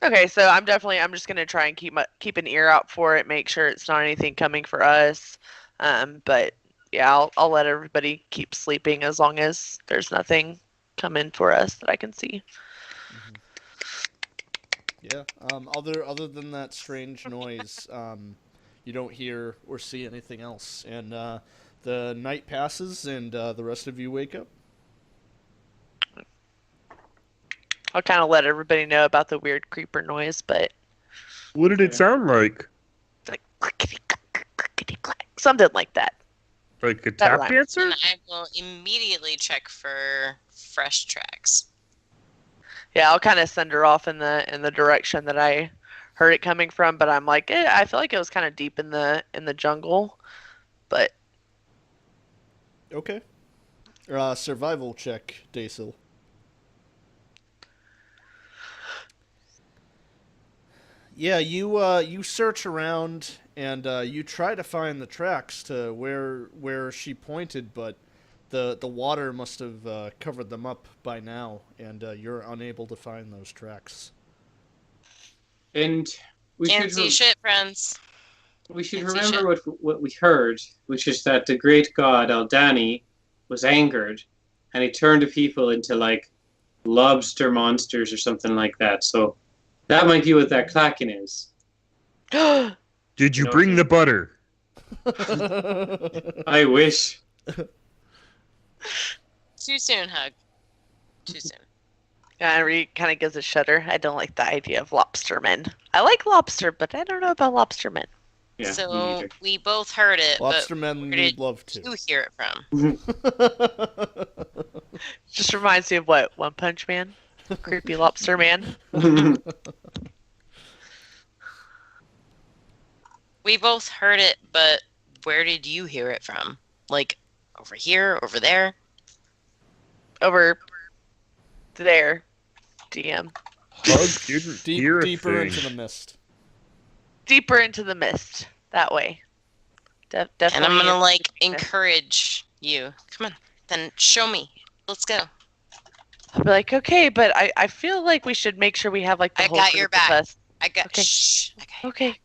Okay, so I'm just gonna try and keep an ear out for it, make sure it's not anything coming for us. But yeah, I'll let everybody keep sleeping as long as there's nothing coming for us that I can see. Yeah. Other than that strange noise, you don't hear or see anything else, and the night passes, and the rest of you wake up. I'll kind of let everybody know about the weird creeper noise, but What did it sound like? it's like clickety clack, clickety clack, something like that. Like a That tap rhymes. dancer? And I will immediately check for fresh tracks. Yeah, I'll kind of send her off in the direction that I heard it coming from, but I'm like, I feel like it was kind of deep in the jungle, but Okay. Survival check, Daysil. Yeah, you search around and you try to find the tracks to where she pointed, but the water must have covered them up by now, and you're unable to find those tracks. And we Can't should see shit, friends. we should Can't see remember what we heard, which is that the great god Aldani was angered, and he turned the people into like lobster monsters or something like that. So that might be what that clacking is. Did you No, bring she- the butter? I wish. Too soon, Hug. Too soon. yeah, Reed kind of gives a shudder. I don't like the idea of lobstermen. I like lobster, but I don't know about lobstermen. Yeah, me So neither. we both heard it, Lobster but men where need did love you too. hear it from? Just reminds me of what? One Punch Man? Creepy lobster man? We both heard it, but where did you hear it from? Like, over here, over there? Over there, DM. Hug didn't hear a Deeper thing. into the mist. Deeper into the mist. That way. And Definitely. I'm gonna, like, into the mist. encourage you. Come on, then show me. Let's go. I'll be like, okay, but I feel like we should make sure we have like the I whole got group your with back. us. I got, Okay. shh. I got your Okay. back.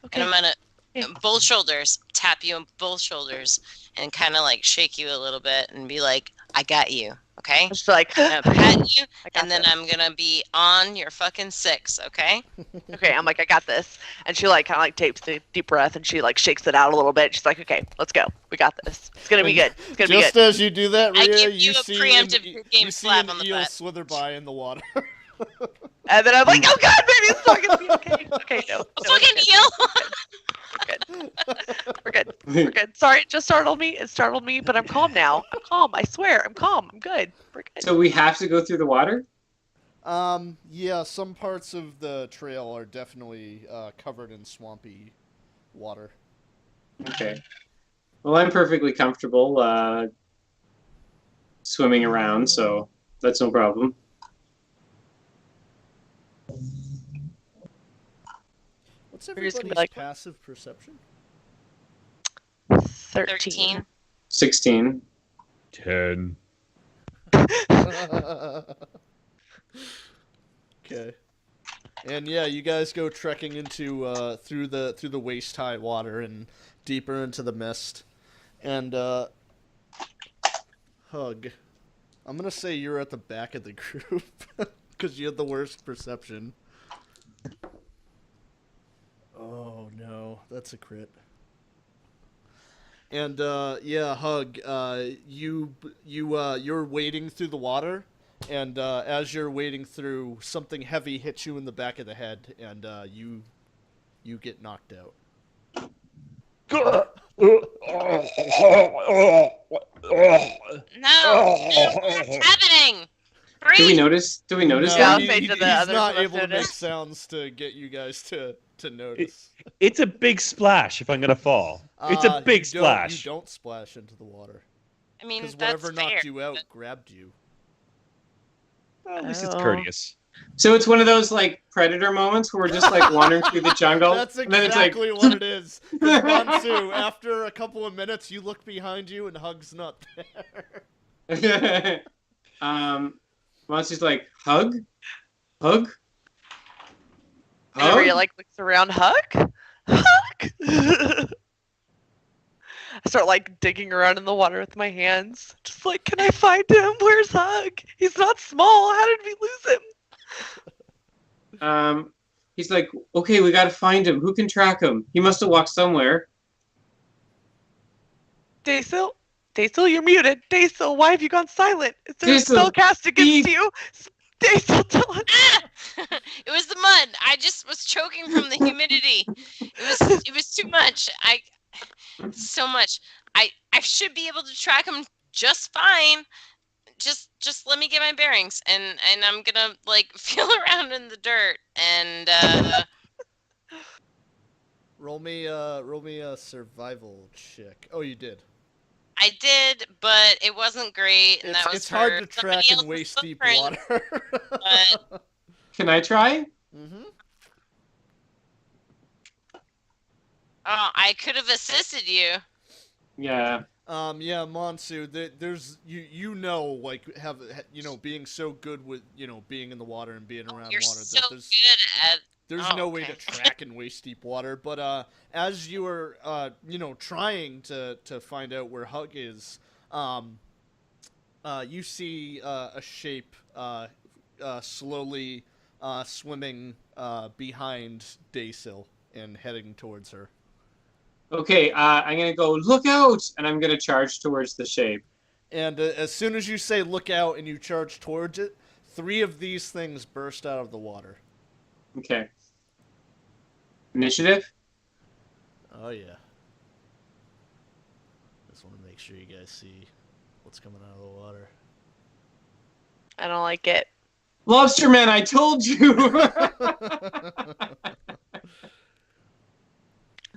Okay. And I'm gonna, Yeah. both shoulders, tap you on both shoulders, and kind of, like, shake you a little bit and be like, I got you, okay? Just like, I'm gonna pat you, I got and then this. I'm gonna be on your fucking 6, okay? Okay, I'm like, I got this. And she like kind of like takes a deep breath and she like shakes it out a little bit. She's like, okay, let's go. We got this. It's gonna be good. It's gonna be Just good. as you do that, I Rhea, give you a see preemptive an, game you see slap an on the eel butt. slither by in the water. And then I'm like, oh god, baby, it's not gonna be okay. Okay, no. Fucking it's eel! good. We're good. We're good. Sorry, it just startled me. It startled me, but I'm calm now. I'm calm. I swear, I'm calm. I'm good. We're good. So we have to go through the water? Yeah, some parts of the trail are definitely covered in swampy water. Okay. Well, I'm perfectly comfortable swimming around, so that's no problem. What's We're just gonna be everybody's like- passive perception? 13. 16. 10. Okay. And yeah, you guys go trekking into through the waist high water and deeper into the mist. And Hug, I'm gonna say you're at the back of the group because you had the worst perception. Oh no, that's a crit. And yeah, Hug, you're wading through the water, and as you're wading through, something heavy hits you in the back of the head, and you get knocked out. No, what's happening? Do we Breathe. notice? Do we notice No, Yeah, I'll that? say to the he's others not who have able to make noticed. sounds to get you guys to notice. It's a big splash if I'm gonna fall. It's a big You splash. don't splash into the water I mean, because that's whatever fair. knocked you out grabbed you. Well, at least it's Oh. courteous. So it's one of those like predator moments where we're just like wandering through the jungle. That's and then it's like, exactly what it is. 'Cause Mansu, after a couple of minutes, you look behind you and Hug's not there. Monster's like, hug? Hug? Whenever you like looks around, hug. I start like digging around in the water with my hands, just like, can I find him? Where's Hug? He's not small. How did we lose him? He's like, okay, we gotta find him. Who can track him? He must have walked somewhere. Daysil, you're muted. Daysil, why have you gone silent? Is there a Daysil, spell cast against speak. you? Daysil, tell us. Ah! It was the mud. I just was choking from the humidity. It was too much. So much. I should be able to track him just fine. Just let me get my bearings, and I'm gonna like feel around in the dirt and Roll me a survival check. Oh, you did. I did, but it wasn't great, and that was It's hard to for somebody track in else's waist deep footprint, water. but Can I try? Mm-hmm. I could have assisted you. Yeah. Yeah, Monsu, there's you know, like being so good with being in the water and being around You're water so that good at. there's Oh, no way okay. to track in waist deep water. But as you were trying to find out where Hug is, you see a shape slowly swimming behind Daysil and heading towards her. Okay, I'm gonna go, look out! And I'm gonna charge towards the shape. And as soon as you say look out and you charge towards it, 3 of these things burst out of the water. Okay. Initiative? Oh, yeah. Just want to make sure you guys see what's coming out of the water. I don't like it. Lobster Man, I told you!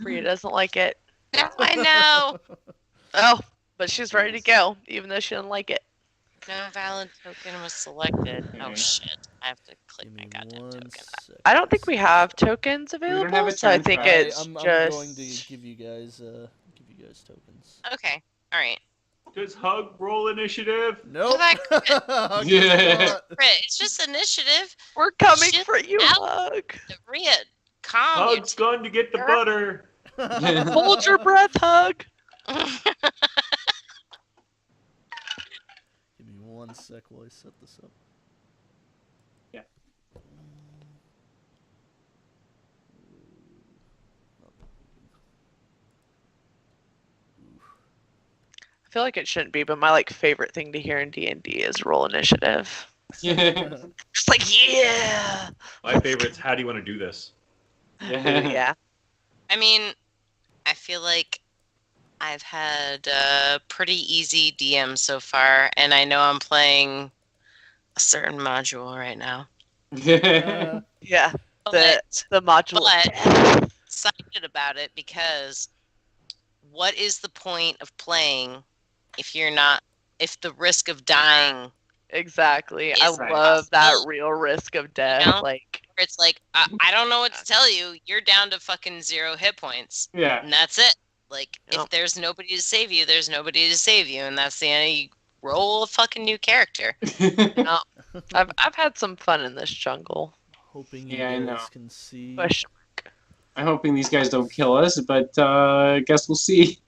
Bria doesn't like it. No, I know. Oh, but she's ready to go, even though she doesn't like it. No valid token was selected. Oh Okay. shit! I have to click Give my me goddamn one token. sec. I don't think we have tokens don't available, have a so I turn think track. it's I'm just. going to give you guys tokens. Okay. All right. Does Hug roll initiative? Nope. Hug Yeah. It's just initiative. We're coming Shit for you, out. Hug. Rhea, calm. Hug's gone to get the butter. Hold your breath, Hug. Give me one sec while I set this up. Yeah. I feel like it shouldn't be, but my favorite thing to hear in D&D is roll initiative. Just like, yeah. My favorite's how do you want to do this? Yeah. I mean, I feel like I've had a pretty easy DM so far, and I know I'm playing a certain module right now. Yeah. But The module. But- excited about it because what is the point of playing if the risk of dying, Exactly. I It's love that possible. real risk of death. You know? Like, where it's like, I don't know what to tell you, you're down to fucking 0 hit points, Yeah. and that's it. Like, Yep. if there's nobody to save you, there's nobody to save you, and that's the end. You roll a fucking new character. no. I've had some fun in this jungle. Hoping you Yeah, I guys know. can see. Question. I'm hoping these guys don't kill us, but I guess we'll see.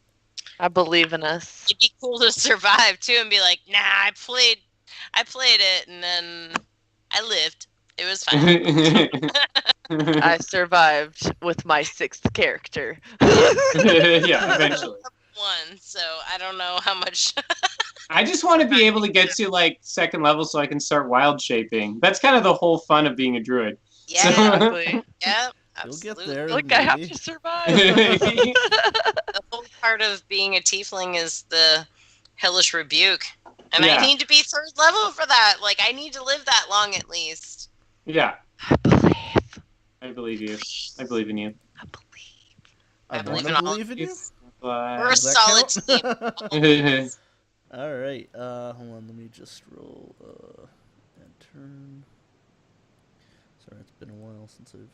I believe in us. It'd be cool to survive too, and be like, nah, I played it, and then I lived. It was fine. I survived with my 6th character. Yeah, eventually. one, so I don't know how much. I just want to be able to get to like second level so I can start wild shaping. That's kind of the whole fun of being a druid. Yeah, Exactly. yep, You'll get absolutely. there. Like I have maybe. to survive. The whole part of being a tiefling is the hellish rebuke, and I Yeah. need to be third level for that. Like I need to live that long at least. Yeah, I believe. I believe you. I believe in you. I believe. I believe want in to all believe in you. We're a Does that solid count? team. All right. Hold on. Let me just roll and turn. Sorry, it's been a while since I've.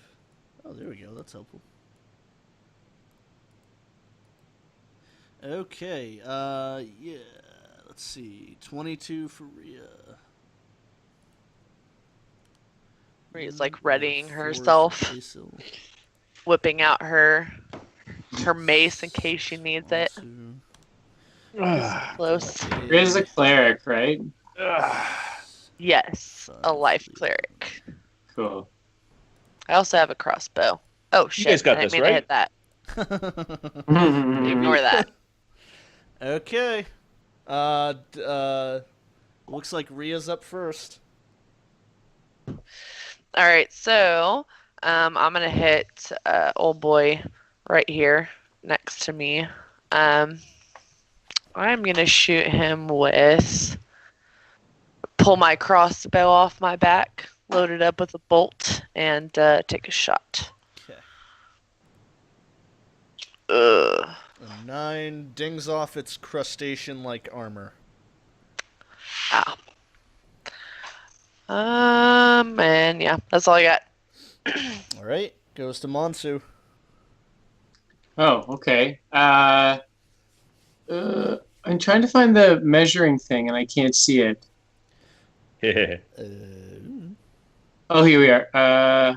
Oh, there we go. That's helpful. Okay. Yeah. Let's see. 22 for Rhea. Maria's like readying 4 for herself, Basil. whipping out her mace in case she needs it. Close. Riz a cleric, right? Yes, a life cleric. Cool. I also have a crossbow. Oh shit! guys got I didn't this, mean right? to hit that. Ignore that. Okay. Looks like Rhea's up first. All right, so I'm gonna hit old boy right here next to me. I'm gonna shoot him with pull my crossbow off my back, load it up with a bolt, and take a shot. Okay. Ugh. A 9 dings off its crustacean-like armor. Ow. And yeah, that's all I got. All right, goes to Monsu. Oh, okay. I'm trying to find the measuring thing and I can't see it. Oh, here we are.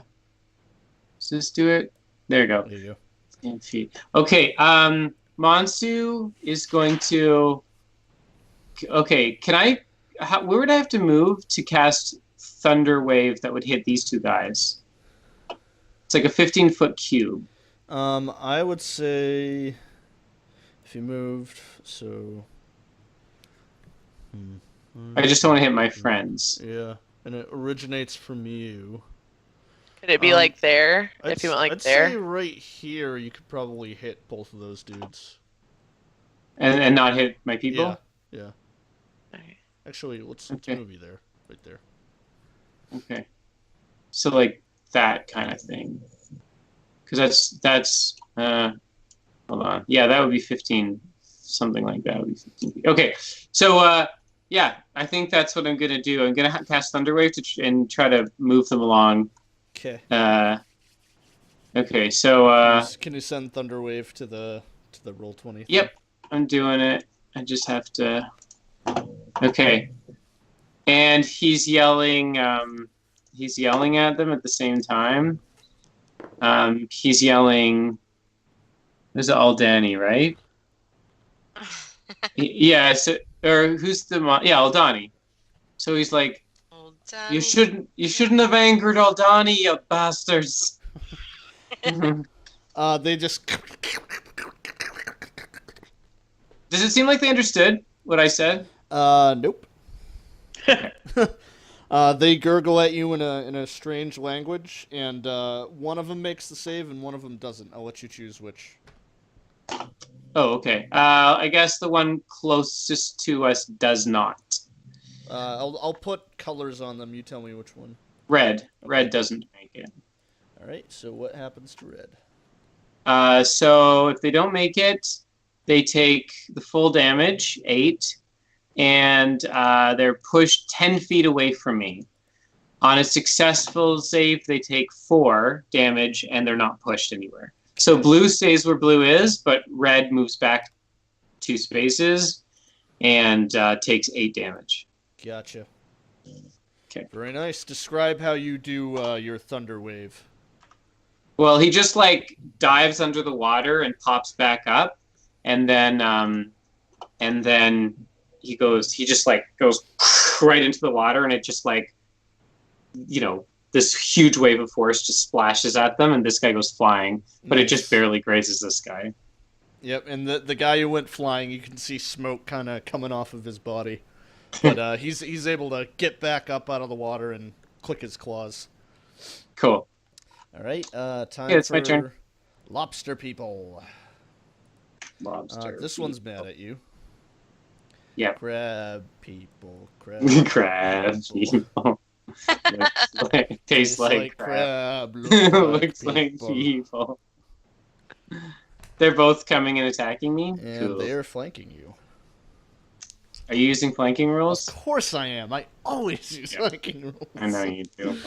Does this do it? There you go. There you go. 10 feet. Okay. Monsu is going to. Okay. Can I? Where would I have to move to cast Thunder Wave that would hit these two guys? It's like a 15-foot cube. I would say if you moved, so. I just don't want to hit my friends. Yeah, and it originates from you. Could it be like there? I'd If you went like I'd there? say right here, you could probably hit both of those dudes. And not hit my people? Yeah. Okay. Actually, let's Okay. move you there, right there. Okay. So like that kind of thing. Because that's hold on. Yeah, that would be 15, something like that would be 15 feet. Okay. So yeah, I think that's what I'm gonna do. I'm gonna cast Thunderwave and try to move them along. Okay. Okay. So Can you send Thunderwave to the roll 20? yep, I'm doing it. I just have to. Okay. And he's yelling at them at the same time. He's yelling. There's Aldani, right? Yeah. So, or who's the yeah, Aldani. So he's like, you shouldn't have angered Aldani, you bastards. They just. Does it seem like they understood what I said? Nope. They gurgle at you in a strange language, and one of them makes the save, and one of them doesn't. I'll let you choose which. Oh, okay. I guess the one closest to us does not. I'll put colors on them. You tell me which one. Red. Red doesn't make it. All right. So what happens to red? So if they don't make it, they take the full damage, 8, and they're pushed 10 feet away from me. On a successful save, they take 4 damage, and they're not pushed anywhere. So blue stays where blue is, but red moves back 2 spaces and takes 8 damage. Gotcha. Okay. Very nice. Describe how you do your thunder wave. Well, he just like dives under the water and pops back up, and then he just like goes right into the water, and it just like, you know, this huge wave of force just splashes at them, and this guy goes flying, but it just barely grazes this guy. Yep, and the guy who went flying, you can see smoke kind of coming off of his body, but he's able to get back up out of the water and click his claws. Cool. All right, Yeah, time it's my turn. for lobster people. Lobster. This one's mad at you. Yeah. Crab people. Crab. Crab people. people. Tastes like crab. crab. Looks Looks like people. They're both coming and attacking me? And Cool. they are flanking you. Are you using flanking Of rules? course I am. I always use flanking rules. I know you do.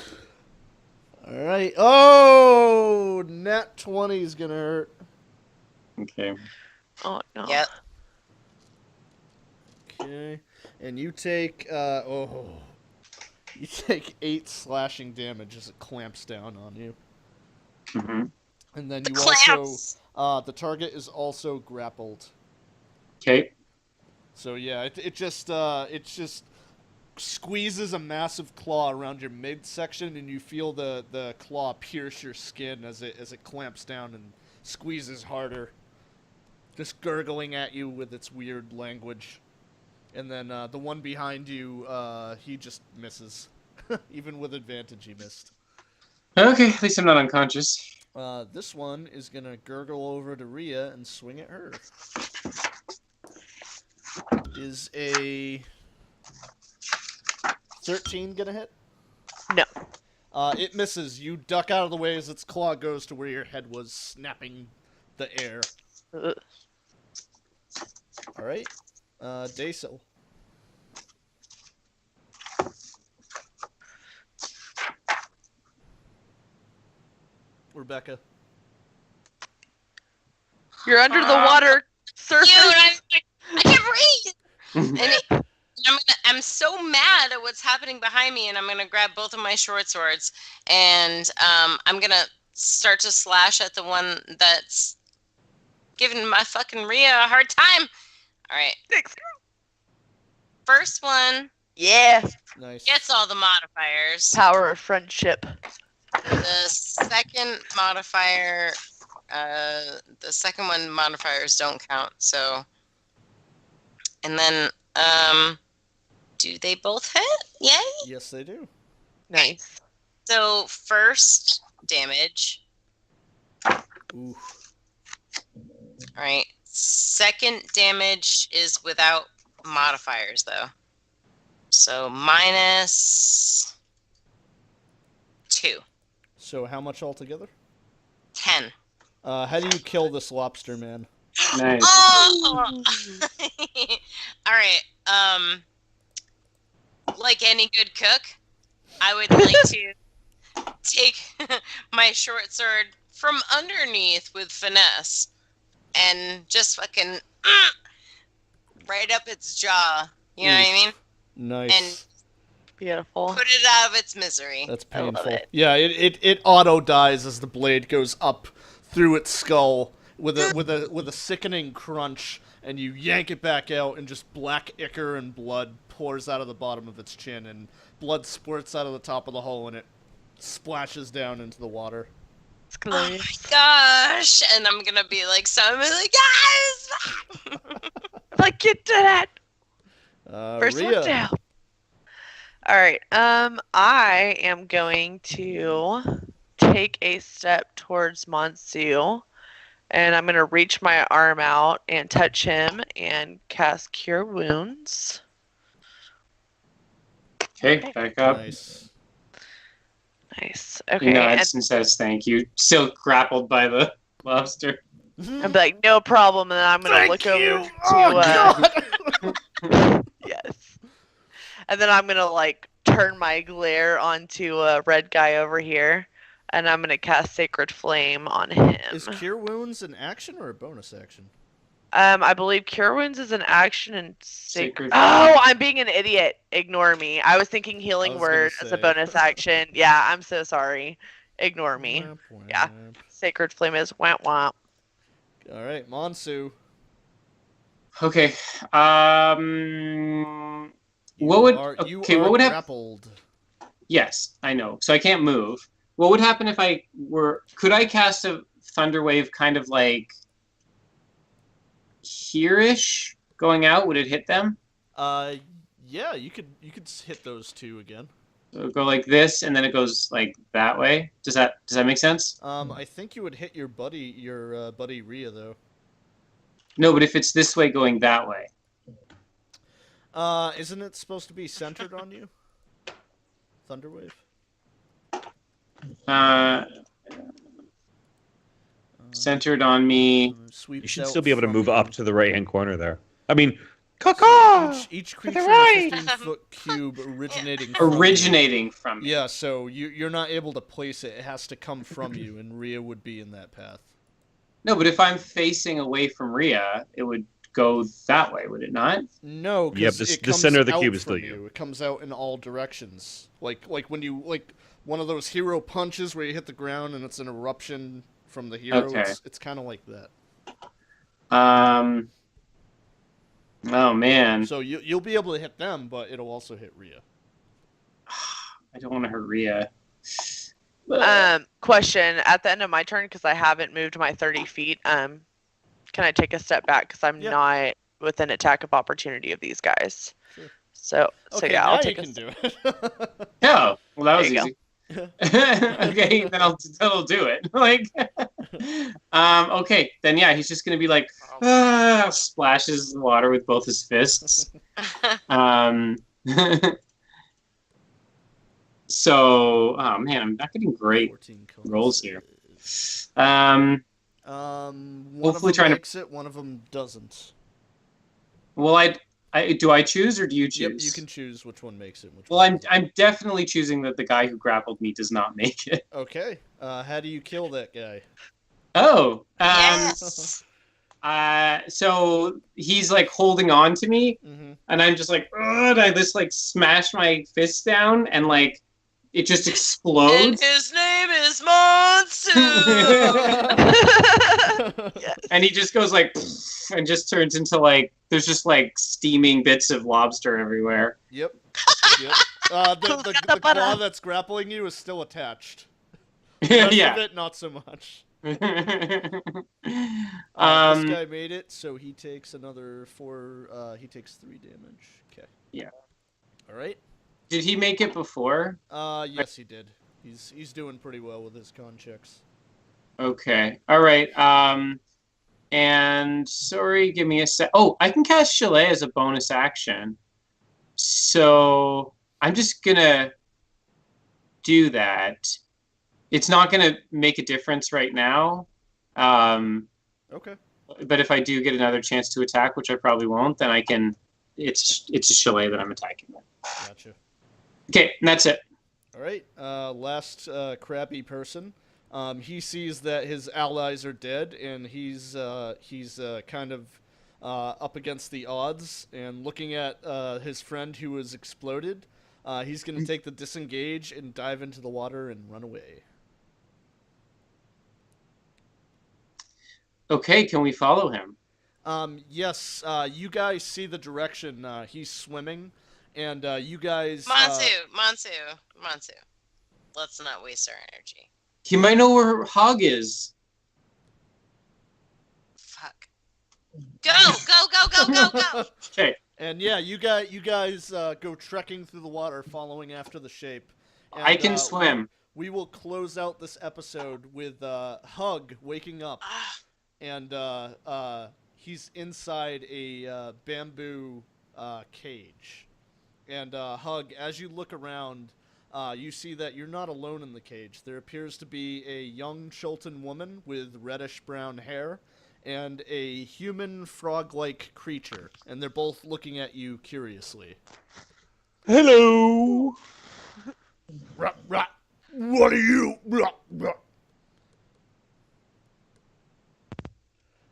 All right. Oh, nat 20 is gonna hurt. Okay. Oh no. Yep. Okay. And you take you take 8 slashing damage as it clamps down on you. Mm-hmm. And then The you clamps. also the target is also grappled. Okay. So yeah, it just squeezes a massive claw around your midsection, and you feel the claw pierce your skin as it clamps down and squeezes harder, just gurgling at you with its weird language. And then the one behind you, he just misses. Even with advantage, he missed. Okay, at least I'm not unconscious. This one is gonna gurgle over to Rhea and swing at her. Is a 13 gonna hit? No. It misses. You duck out of the way as its claw goes to where your head was, snapping the air. Ugh. All right. Daisel. Rebecca. You're under the water, surface. Dude, I can't breathe. And I'm so mad at what's happening behind me, and I'm gonna grab both of my short swords, and I'm gonna start to slash at the one that's giving my fucking Rhea a hard time. All right. Thanks. First one Yeah. Nice. gets all the modifiers. Power of friendship. The second modifier, the second one modifiers don't count. So, and then do they both hit? Yay! Yes, they do. Nice. So first damage. Ooh. All right. Second damage is without modifiers, though. So minus 2. So how much altogether? 10. How do you kill this lobster man? Nice. Oh! All right. Like any good cook, I would like to take my short sword from underneath with finesse and just fucking right up its jaw. You know what I mean? Nice. Beautiful. Put it out of its misery. That's I love painful. it. Yeah, it auto dies as the blade goes up through its skull with a sickening crunch, and you yank it back out, and just black ichor and blood pours out of the bottom of its chin, and blood squirts out of the top of the hole, and it splashes down into the water. It's Oh my glorious. gosh! And I'm gonna be like, like, yes! Like, get to that. First Rhea. one down. All right. I am going to take a step towards Monsu, and I'm going to reach my arm out and touch him and cast Cure Wounds. Okay, back up. Nice. Nice. He Okay. And nods and says thank you. Still grappled by the lobster. I'll be like, no problem. And then I'm going to look over to. God! Yes. And then I'm going to, like, turn my glare onto a red guy over here, and I'm going to cast Sacred Flame on him. Is Cure Wounds an action or a bonus action? I believe Cure Wounds is an action and Sacred Oh, I'm being an idiot. Ignore me. I was thinking Healing I was gonna Word as a say. bonus action. Yeah, I'm so sorry. Ignore me. Womp womp. Yeah. Sacred Flame is wamp wamp. All right, Monsu. Okay. What would what would happen? grappled. Yes, I know. So I can't move. What would happen if I were? Could I cast a thunder wave, kind of like here-ish going out? Would it hit them? Yeah, you could hit those two again. So it'll go like this, and then it goes like that way. Does that make sense? I think you would hit your buddy Rhea though. No, but if it's this way going that way. Isn't it supposed to be centered on you? Thunderwave. Uh, centered on me. Sweeps You should out still be able to from move you. up to the right-hand corner there. I mean, So caca! each the creature in right. a 15-foot cube originating from you. Originating from me. Yeah, so you're not able to place it. It has to come from you, and Rhea would be in that path. No, but if I'm facing away from Rhea, it would go that way, would it not? No, Yeah, because the center of the cube is from still you. It comes out in all directions. Like when you one of those hero punches where you hit the ground and it's an eruption from the hero. Okay. It's kind of like that. Oh man, So you'll be able to hit them, but it'll also hit Rhea. I don't want to hurt Rhea. Question at the end of my turn, because I haven't moved my 30 feet. Can I take a step back because I'm Yeah. not within attack of opportunity of these guys? Sure. So Okay, yeah, now I'll you take a can step. do it. Yeah, well that was There you easy. Okay, then that'll do it. Like, okay, then yeah, he's just gonna be like, splashes the water with both his fists. So, oh man, I'm not getting great 14 rolls here. One Hopefully of them trying to- makes it, one of them doesn't. Well, do I choose or do you choose? Yep, you can choose which one makes it. Which Well, one I'm definitely choosing that the guy who grappled me does not make it. Okay. How do you kill that guy? Oh, Yes. so he's like holding on to me, Mm-hmm. and I'm just like, ugh, and I just like smash my fist down, and like it just And explodes, his name is Monsoon. Yes. and he just goes like, and just turns into like there's just like steaming bits of lobster everywhere. Yep. Yep. The claw that's grappling you is still attached. The rest Yeah. of it, not so much. This um, guy made it, so he takes another 4. He takes 3 damage. Okay. Yeah. All right. did he make it before? Yes, he did. He's doing pretty well with his con checks. Okay. All right. And sorry, give me a sec. Oh, I can cast Chalet as a bonus action. So I'm just gonna do that. It's not gonna make a difference right now. Okay. But if I do get another chance to attack, which I probably won't, then I can. It's a Chalet that I'm attacking with. Gotcha. Okay, and that's it. All right. Last crappy person. He sees that his allies are dead, and he's kind of up against the odds. And looking at his friend who was exploded, he's going to take the disengage and dive into the water and run away. Okay, can we follow him? Yes. You guys see the direction he's swimming, and you guys. Monsu. Let's not waste our energy. He might know where Hog is. Fuck. Go. Okay. And yeah, you guys go trekking through the water, following after the shape. And, I can swim. We will close out this episode with Hug waking up, and he's inside a bamboo cage. And Hug, as you look around, you see that you're not alone in the cage. There appears to be a young Chilton woman with reddish-brown hair and a human frog-like creature, and they're both looking at you curiously. Hello. Rah, rah. What are you? Rah, rah.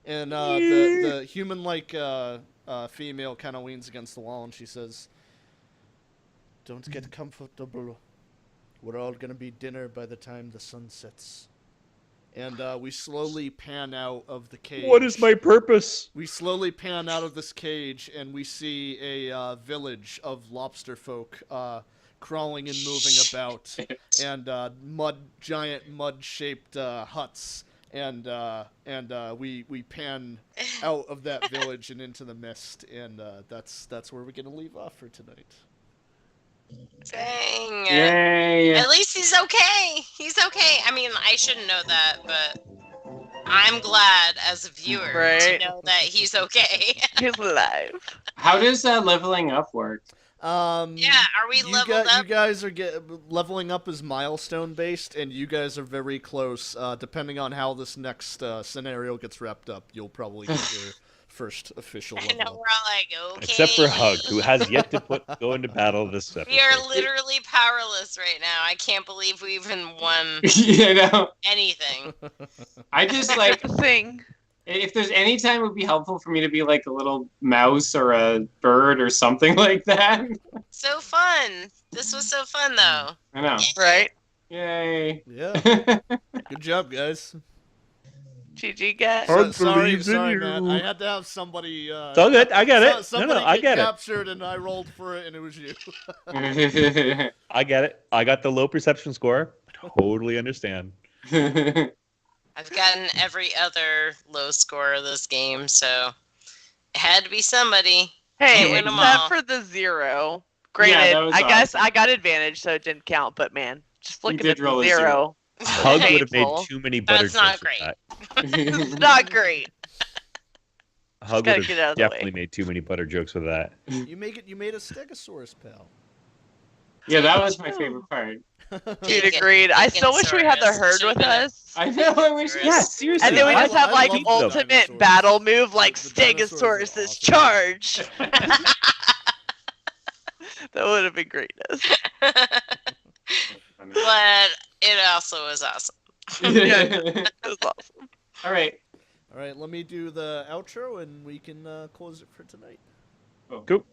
And the human-like female kind of leans against the wall, and she says, "Don't get comfortable. We're all gonna be dinner by the time the sun sets." And we slowly pan out of the cage. What is my purpose? We slowly pan out of this cage, and we see a village of lobster folk crawling and moving about, and giant mud-shaped huts we pan out of that village and into the mist, and that's where we're gonna leave off for tonight. Dang. Yay! At least he's okay. He's okay. I mean, I shouldn't know that, but I'm glad as a viewer to Right. know that he's okay. He's alive. How does leveling up work? Yeah, are we leveled You up? guys are leveling up is milestone based, and you guys are very close. Depending on how this next scenario gets wrapped up, you'll probably get your first official I level know, up. we're all like, okay. Except for Hug, who has yet to go into battle this episode. We are literally powerless right now. I can't believe we even won You know, anything. I just That's like the thing. if there's any time it would be helpful for me to be like a little mouse or a bird or something like that. So fun. This was so fun, though. I know. Right? Yay. Yeah, good job, guys. GG, guys. Hug Sorry, believes in Matt. you. I had to have somebody. It's all good. I get it. No, Somebody I get it. captured, and I rolled for it, and it was you. I get it. I got the low perception score. Totally understand. I've gotten every other low score of this game, so it had to be somebody. Hey, You win 'em except all. for the 0. Yeah, Granted, that was I guess awesome. I got advantage, so it didn't count. But man, just looking did at the roll a 0, Hug would have made Painful. too many butter That's not jokes with great. that. it's not great. Hug gotta would get out have of the way. definitely made too many butter jokes with that. You made a Stegosaurus, pal. Yeah, that was my favorite part. Dude, Vegan- agreed. I still wish we had the Vegansaurus. herd Should've with been a- us. I know. I wish. Yeah, Yeah, seriously. And then we I just have I like love the ultimate dinosaurs. battle move, like The dinosaurs are Stegosaurus is awesome. charge. That would have been greatness. But it also was awesome. It was awesome. All right. All right, let me do the outro, and we can close it for tonight. Cool.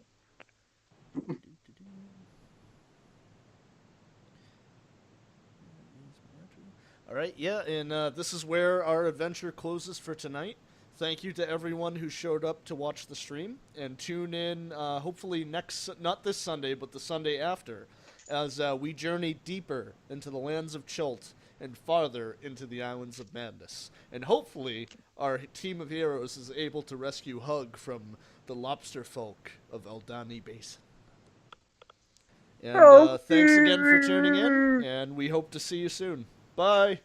All right, yeah, and this is where our adventure closes for tonight. Thank you to everyone who showed up to watch the stream, and tune in hopefully not this Sunday, but the Sunday after, as we journey deeper into the lands of Chult and farther into the Islands of Madness. And hopefully our team of heroes is able to rescue Hug from the lobster folk of Eldani Basin. And thanks again for tuning in, and we hope to see you soon. Bye!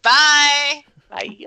Bye! Bye.